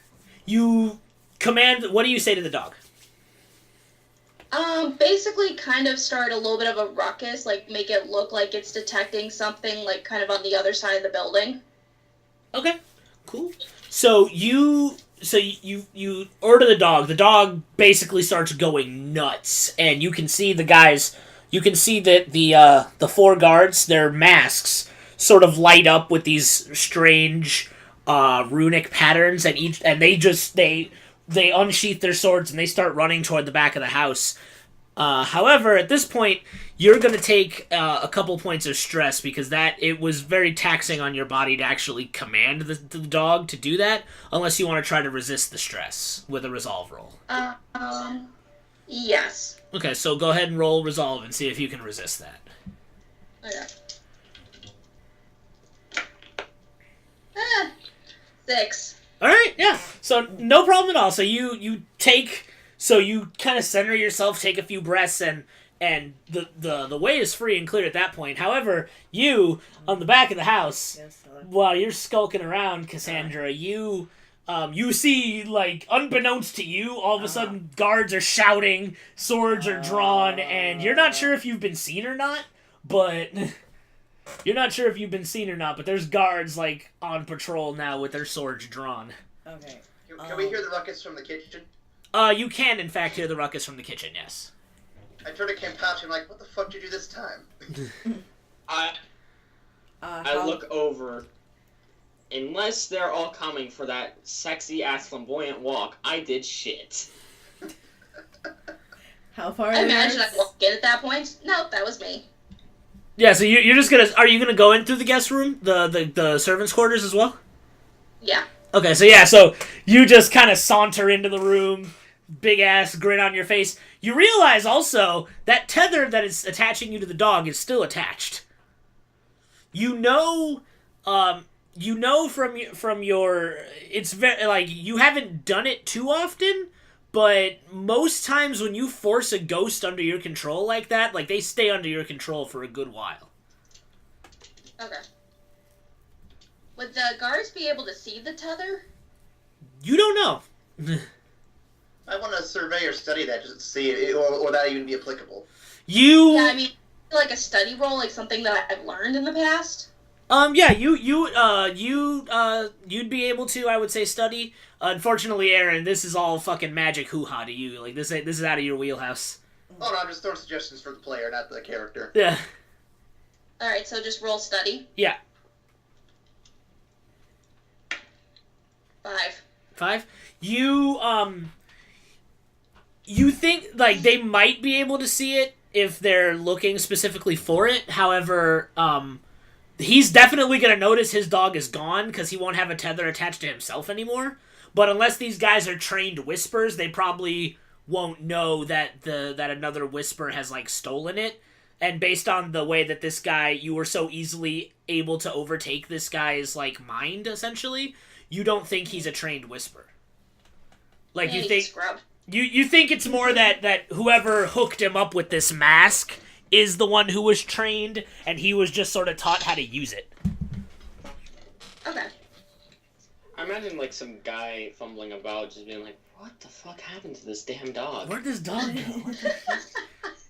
command, what do you say to the dog?
Basically kind of start a little bit of a ruckus, like make it look like it's detecting something, like kind of on the other side of the building.
Okay. Cool. So you order the dog. The dog basically starts going nuts, and you can see the guys. You can see that the 4 guards, their masks sort of light up with these strange runic patterns, and they unsheath their swords and they start running toward the back of the house. However, at this point, you're going to take a couple points of stress because it was very taxing on your body to actually command the dog to do that, unless you want to try to resist the stress with a resolve roll.
Yes.
Okay, so go ahead and roll resolve and see if you can resist that.
Okay. 6.
All right, yeah. So no problem at all. So you kind of center yourself, take a few breaths, and the way is free and clear at that point. However, you on the back of the house, while you're skulking around, Cassandra, you see, like, unbeknownst to you, all of a sudden guards are shouting, swords are drawn, and you're not sure if you've been seen or not, but there's guards, like, on patrol now with their swords drawn.
Okay.
Can we hear the ruckus from the kitchen?
You can, in fact, hear the ruckus from the kitchen, yes.
I turn to Kenpachi, I'm like, what the fuck did you do this time?
I look over. Unless they're all coming for that sexy-ass flamboyant walk, I did shit.
How far
I imagine I walked in at that point. Nope, that was me.
Yeah, so you're just gonna... Are you gonna go in through the guest room? The servants' quarters as well?
Yeah.
Okay, so you just kind of saunter into the room, big-ass grin on your face. You realize also that tether that is attaching you to the dog is still attached. You know from your... It's very... Like, you haven't done it too often, but most times when you force a ghost under your control like that, like, they stay under your control for a good while.
Okay. Would the guards be able to see the tether?
You don't know.
I want to survey or study that just to see, or that even be applicable.
Yeah, I mean, like a study role, like something that I've learned in the past.
Yeah, you'd be able to, I would say, study. Unfortunately, Aaron, this is all fucking magic hoo-ha to you. Like, this is out of your wheelhouse.
Oh, no, I'm just throwing suggestions for the player, not the character.
Yeah.
Alright, so just roll study.
Yeah.
5.
5? You think, like, they might be able to see it if they're looking specifically for it. However, he's definitely going to notice his dog is gone because he won't have a tether attached to himself anymore. But unless these guys are trained whispers, they probably won't know that that another whisper has, like, stolen it. And based on the way that this guy, you were so easily able to overtake this guy's, like, mind, essentially, you don't think he's a trained whisper. Like, you think... You think it's more that whoever hooked him up with this mask is the one who was trained, and he was just sort of taught how to use it.
Okay.
I imagine, like, some guy fumbling about, just being like, what the fuck happened to this damn dog?
Where'd this dog go?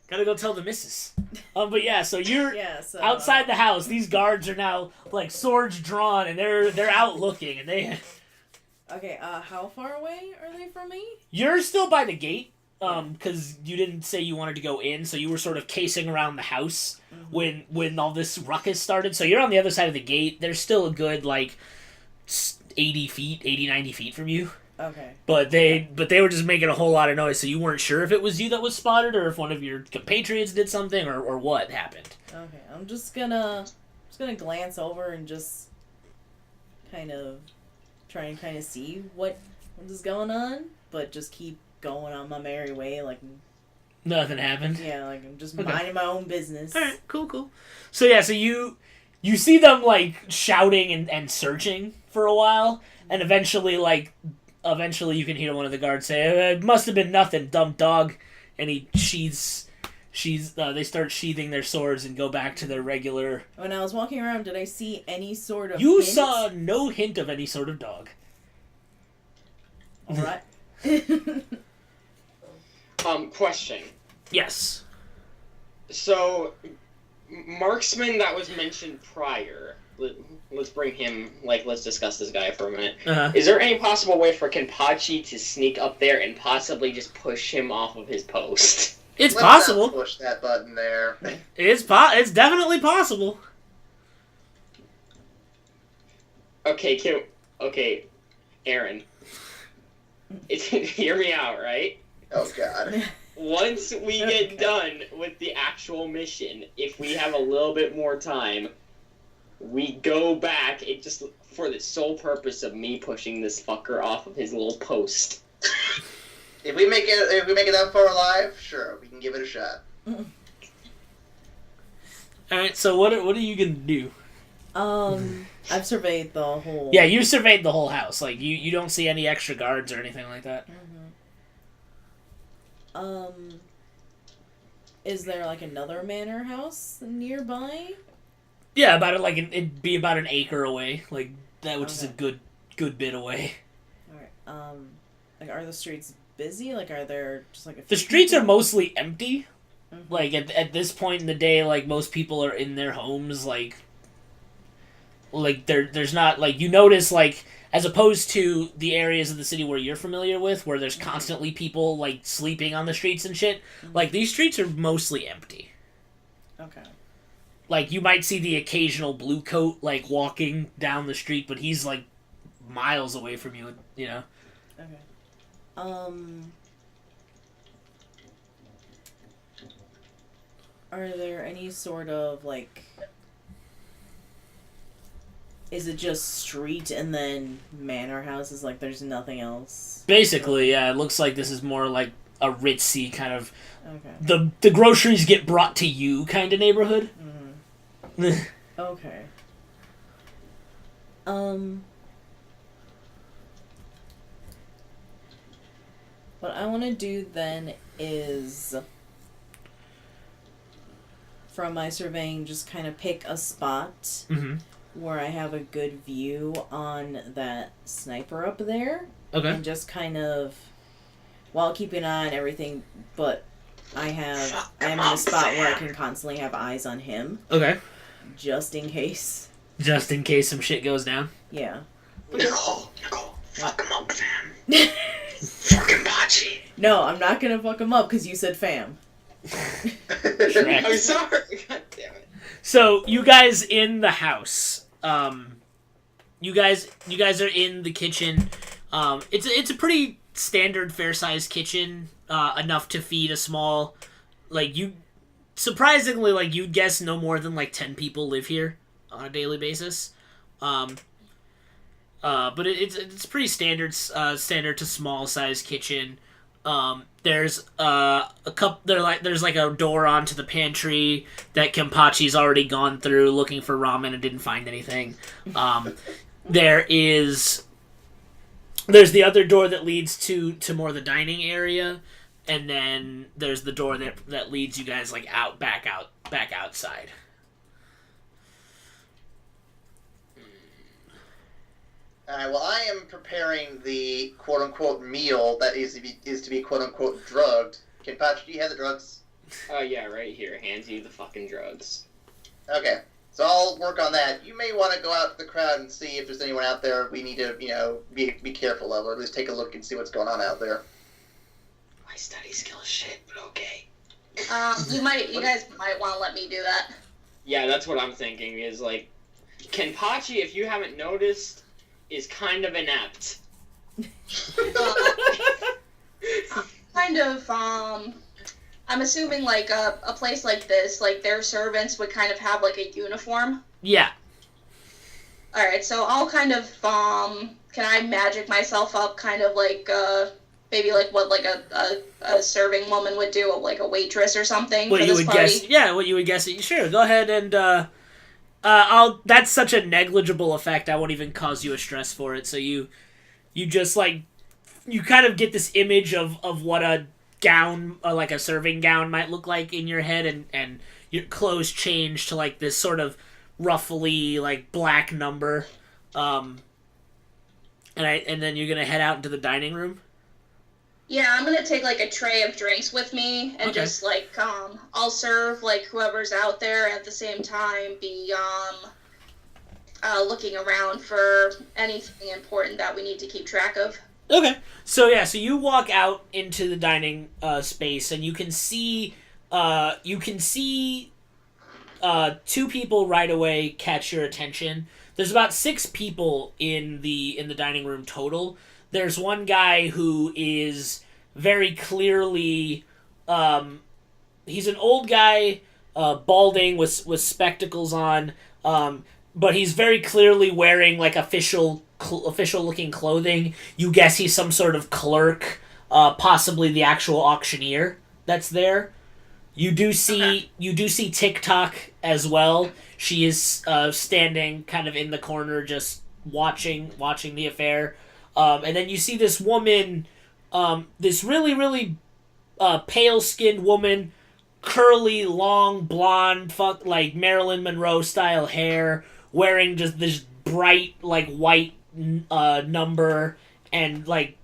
Gotta go tell the missus. But yeah, so you're
so,
outside the house. These guards are now like swords drawn, and they're out looking, and they.
Okay, how far away are they from me?
You're still by the gate, because you didn't say you wanted to go in, so you were sort of casing around the house when all this ruckus started. So you're on the other side of the gate. They're still a good, like, 90 feet from you.
Okay.
But they were just making a whole lot of noise, so you weren't sure if it was you that was spotted, or if one of your compatriots did something, or what happened.
Okay, I'm just gonna glance over and just kind of try and kind of see what is going on, but just keep going on my merry way, like
nothing happened.
Yeah, like I'm just minding my own business.
All right, cool. So yeah, so you see them like shouting and searching for a while, and eventually you can hear one of the guards say, "It must have been nothing, dumb dog," and they start sheathing their swords and go back to their regular.
When I was walking around, did I see any sort of
You
hint?
saw no hint of any sort of dog.
All right.
Question.
Yes.
So, marksman that was mentioned prior. Let's bring him. Let's discuss this guy for a minute.
Uh-huh.
Is there any possible way for Kenpachi to sneak up there and possibly just push him off of his post?
It's
Let's
possible.
not push that button there.
It's definitely possible.
Okay, Aaron. Hear me out, right?
Oh God.
Once we get done with the actual mission, if we have a little bit more time, we go back just for the sole purpose of me pushing this fucker off of his little post.
If we make it that far alive, sure, we can give it a shot.
Alright, so what are you gonna do?
I've surveyed the whole...
Yeah, you surveyed the whole house. Like, you don't see any extra guards or anything like that.
Is there, like, another manor house nearby?
Yeah, it'd be about an acre away. Like, that, which is a good bit away.
Alright, like, are the streets busy? Like, are there just, like, a few
The streets
people?
are mostly empty. Like, at this point in the day, like, most people are in their homes, like there's not, like, you notice, like, as opposed to the areas of the city where you're familiar with, where there's constantly people, like, sleeping on the streets and shit, like, these streets are mostly empty.
Okay.
Like, you might see the occasional blue coat, like, walking down the street, but he's, like, miles away from you, you know?
Okay. Are there any sort of, like... Is it just street and then manor houses? Like, there's nothing else?
Basically, yeah. It looks like this is more like a ritzy kind of...
Okay.
The groceries get brought to you kind of neighborhood.
Okay. What I want to do then is... from my surveying, just kind of pick a spot where I have a good view on that sniper up there.
Okay.
And just kind of, while keeping an eye on everything, but I am in a spot where I can constantly have eyes on him.
Okay.
Just in case.
Just in case some shit goes down?
Yeah.
Nicole, fuck him up, fam. Fucking Kenpachi.
No, I'm not gonna fuck him up because you said fam.
I'm sorry. God damn it.
So you guys in the house, you guys are in the kitchen. It's a pretty standard, fair-sized kitchen, enough to feed a small, surprisingly, you'd guess no more than 10 people live here on a daily basis. But it's pretty standard to small-sized kitchen. There's there's a door onto the pantry that Kenpachi's already gone through looking for ramen and didn't find anything. There's the other door that leads to more the dining area, and then there's the door that leads you guys back outside.
Alright, well, I am preparing the quote-unquote meal that is to be quote-unquote drugged. Kenpachi, do you have the drugs?
Oh, yeah, right here. Hands you the fucking drugs.
Okay. So I'll work on that. You may want to go out to the crowd and see if there's anyone out there we need to, be careful of, or at least take a look and see what's going on out there.
My study skill is shit, but okay.
You guys might want to let me do that.
Yeah, that's what I'm thinking, is, like, Kenpachi, if you haven't noticed, is kind of inept.
I'm assuming, like, a place like this, like, their servants would kind of have, like, a uniform.
Yeah.
Alright, so I'll kind of, can I magic myself up, kind of like, maybe like what, like, a serving woman would do, like a waitress or something
What
for
you
this
would
party?
guess? Yeah, what you would guess? Sure, go ahead and, that's such a negligible effect, I won't even cause you a stress for it, so you just, like, you kind of get this image of what a gown, like a serving gown might look like in your head, and your clothes change to, like, this sort of roughly, like, black number, and then you're gonna head out into the dining room?
Yeah, I'm gonna take, like, a tray of drinks with me, and just, like, I'll serve, like, whoever's out there, at the same time be, looking around for anything important that we need to keep track of.
Okay. So you walk out into the dining space, and you can see two people right away catch your attention. There's about 6 people in the dining room total. There's one guy who is very clearly he's an old guy, balding with spectacles on, but he's very clearly wearing, like, official looking clothing. You guess he's some sort of clerk, possibly the actual auctioneer that's there. You do see TikTok as well. She is standing kind of in the corner, just watching the affair. And then you see this woman, this really, really pale-skinned woman, curly, long, blonde, like Marilyn Monroe style hair, wearing just this bright, like, white number, and like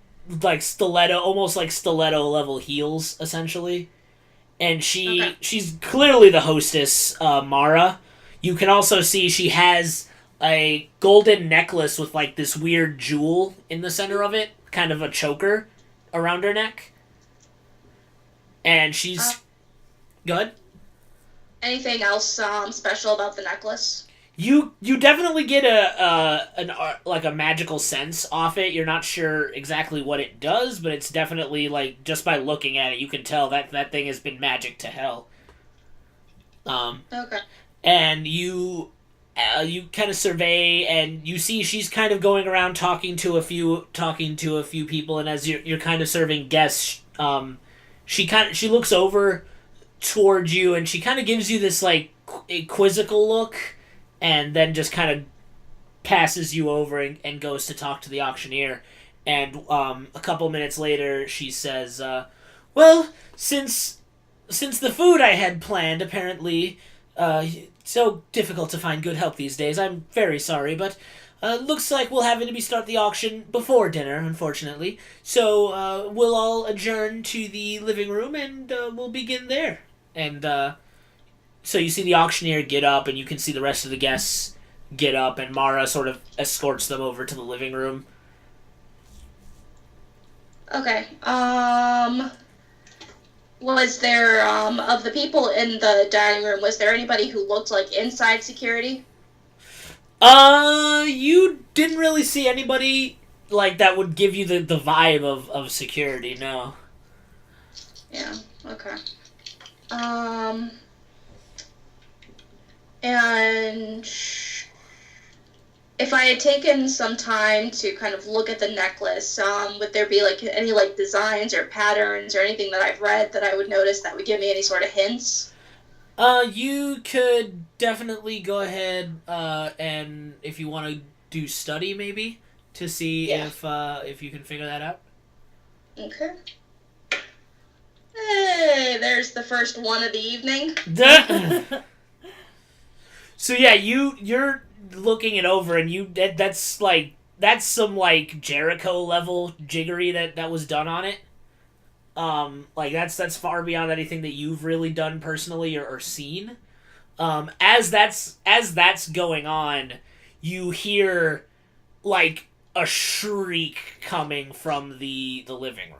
stiletto, almost like stiletto level heels, essentially. And she's clearly the hostess, Mara. You can also see she has a golden necklace with, like, this weird jewel in the center of it, kind of a choker around her neck. And she's good.
Anything else special about the necklace?
You definitely get a magical sense off it. You're not sure exactly what it does, but it's definitely, like, just by looking at it, you can tell that thing has been magic to hell.
Okay.
And you kind of survey, and you see she's kind of going around talking to a few people, and as you're kind of serving guests, she looks over towards you, and she kind of gives you this, like, quizzical look, and then just kind of passes you over and goes to talk to the auctioneer. And a couple minutes later, she says, well, since the food I had planned apparently so difficult to find good help these days, I'm very sorry, but looks like we'll have to start the auction before dinner, unfortunately. So we'll all adjourn to the living room, and we'll begin there. And so you see the auctioneer get up, and you can see the rest of the guests get up, and Mara sort of escorts them over to the living room.
Okay. Was there, of the people in the dining room, was there anybody who looked like inside security?
You didn't really see anybody, like, that would give you the vibe of security, no.
Yeah, okay. And if I had taken some time to kind of look at the necklace, would there be, like, any, like, designs or patterns or anything that I've read that I would notice that would give me any sort of hints?
You could definitely go ahead, and if you want to do study, maybe, to see if you can figure that out.
Okay. Hey, there's the first one of the evening.
So yeah, you're looking it over, and that's some, like, Jericho level jiggery that was done on it. Like that's far beyond anything that you've really done personally or seen. As that's going on, you hear like a shriek coming from the living room.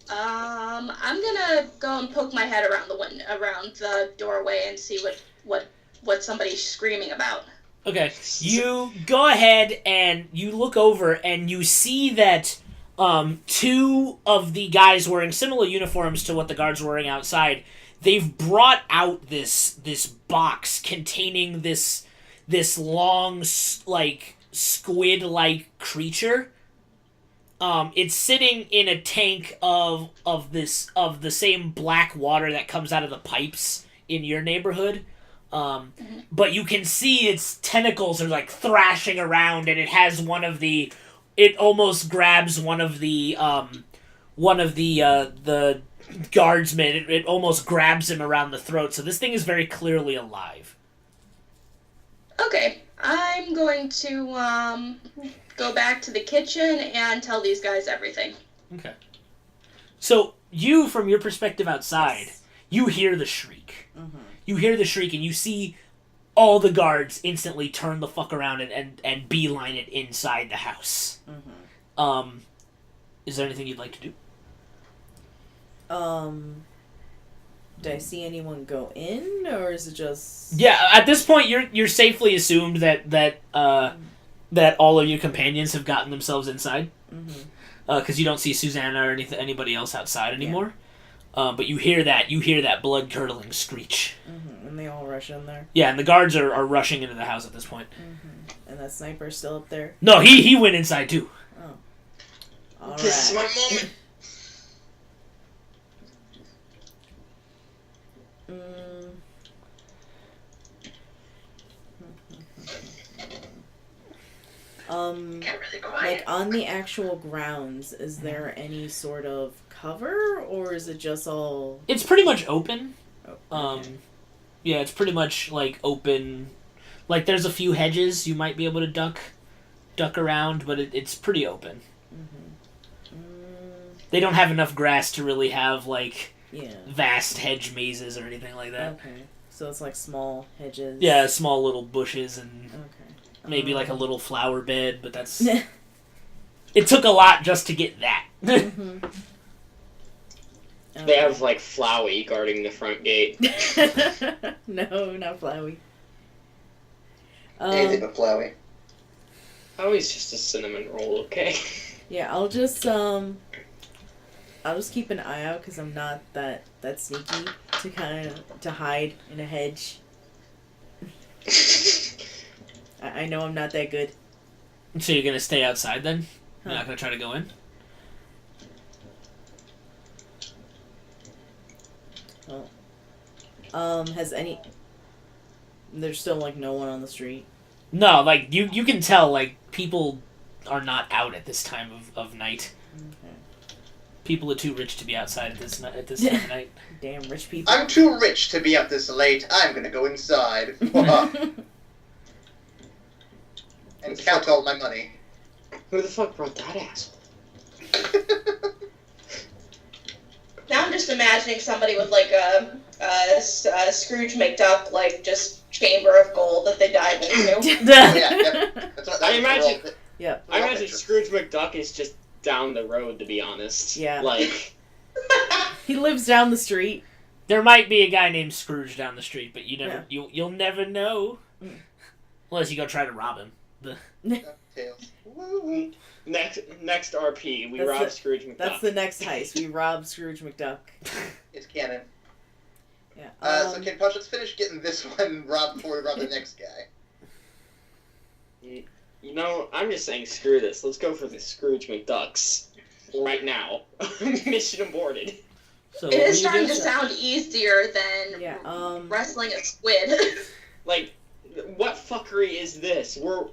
I'm gonna go and poke my head around around the doorway and see what somebody's screaming about.
Okay, you go ahead and you look over and you see that two of the guys wearing similar uniforms to what the guards were wearing outside, they've brought out this box containing this long like squid-like creature. It's sitting in a tank of the same black water that comes out of the pipes in your neighborhood. But you can see its tentacles are like thrashing around, and it has it almost grabs one of the guardsmen. It almost grabs him around the throat. So this thing is very clearly alive.
Okay, I'm going to go back to the kitchen and tell these guys everything.
Okay. So you, from your perspective outside, you hear the shriek.
Mm-hmm.
You hear the shriek, and you see all the guards instantly turn the fuck around and beeline it inside the house.
Mm-hmm.
Is there anything you'd like to do?
Do I see anyone go in, or is it just...
Yeah, at this point, you're safely assumed that all of your companions have gotten themselves inside.
Mm-hmm.
Because you don't see Susana or anybody else outside anymore. Yeah. But you hear that blood-curdling screech.
Mm-hmm. And they all rush in there.
Yeah, and the guards are rushing into the house at this point.
Mm-hmm. And that sniper's still up there?
No, he went inside too.
Oh. All
This is
right.
my moment.
Get really quiet.
Like, on the actual grounds, is there any sort of cover, or is it just all...
It's pretty much open.
Oh, okay.
Yeah, it's pretty much, like, open. Like, there's a few hedges you might be able to duck around, but it's pretty open.
Mm-hmm.
They don't have enough grass to really have, like,
Yeah.
vast hedge mazes or anything like that.
Okay. So it's like small hedges.
Yeah, small little bushes and
Okay.
maybe like a little flower bed, but that's... It took a lot just to get that.
Mm-hmm.
They have, like, Flowey guarding the front gate.
No, not Flowey.
Anything but Flowey.
Flowey's just a cinnamon roll, okay?
Yeah, I'll just keep an eye out because I'm not that sneaky to hide in a hedge. I know I'm not that good.
So you're gonna stay outside then?
Huh.
You're not gonna try to go in?
Has any... There's still, like, no one on the street?
No, like, you can tell, like, people are not out at this time of night.
Okay.
People are too rich to be outside at this time of night.
Damn rich people.
I'm too rich to be up this late. I'm gonna go inside. And count all my money.
Who the fuck brought that asshole?
Now I'm just imagining somebody with like a Scrooge McDuck, like just chamber of gold that they dive into.
I imagine.
Yeah.
I imagine Scrooge McDuck is just down the road. To be honest.
Yeah.
Like.
He lives down the street.
There might be a guy named Scrooge down the street, but you'll never know.
Mm.
Unless you go try to rob him.
Tails.
Next RP, we rob Scrooge McDuck.
That's the next heist. We rob Scrooge McDuck.
It's canon.
Yeah.
So Kenpachi, let's finish getting this one robbed before we rob the next guy.
You know, I'm just saying, screw this. Let's go for the Scrooge McDucks right now. Mission aborted.
So
It is starting to sound easier than wrestling a squid.
Like, what fuckery is this? We're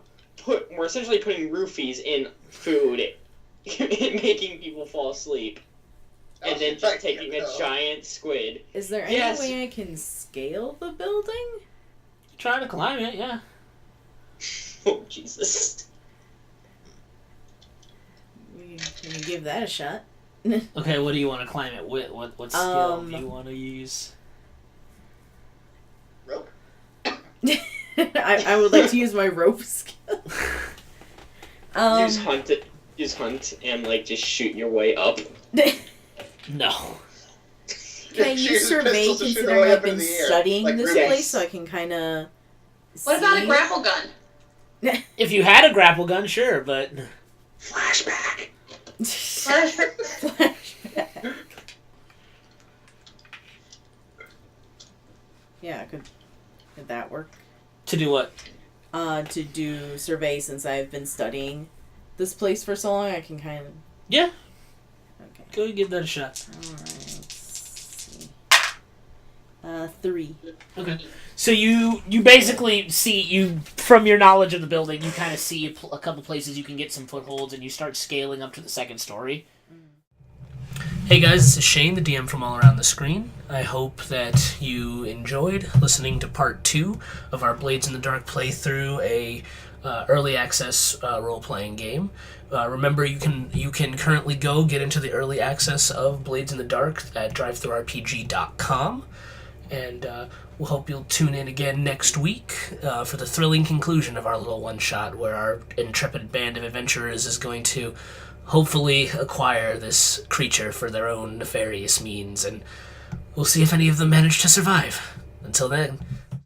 essentially putting roofies in food and making people fall asleep. And then just taking a giant squid.
Is there any way I can scale the building?
Try to climb it, yeah.
Oh, Jesus.
You can give that a shot.
Okay, what do you want to climb it with? What skill do you want to use?
Rope.
I would like to use my rope skill.
Use hunt and like just shoot your way up.
No.
Can I use survey considering I've been studying this place so I can kind of
What about a grapple gun?
If you had a grapple gun, sure, but...
Flashback.
Flashback. Yeah, could that work?
To do what?
To do survey since I've been studying this place for so long, I can kind of...
Yeah.
Okay.
Go give that a shot.
Alright, let's see. 3.
Okay. So you basically see, from your knowledge of the building, you kind of see a couple places you can get some footholds, and you start scaling up to the second story. Hey guys, this is Shane, the DM from All Around the Screen. I hope that you enjoyed listening to part 2 of our Blades in the Dark playthrough, a early access role-playing game. Remember, you can currently go get into the early access of Blades in the Dark at drivethrurpg.com, and we'll hope you'll tune in again next week for the thrilling conclusion of our little one-shot, where our intrepid band of adventurers is going to hopefully acquire this creature for their own nefarious means, and we'll see if any of them manage to survive. Until then,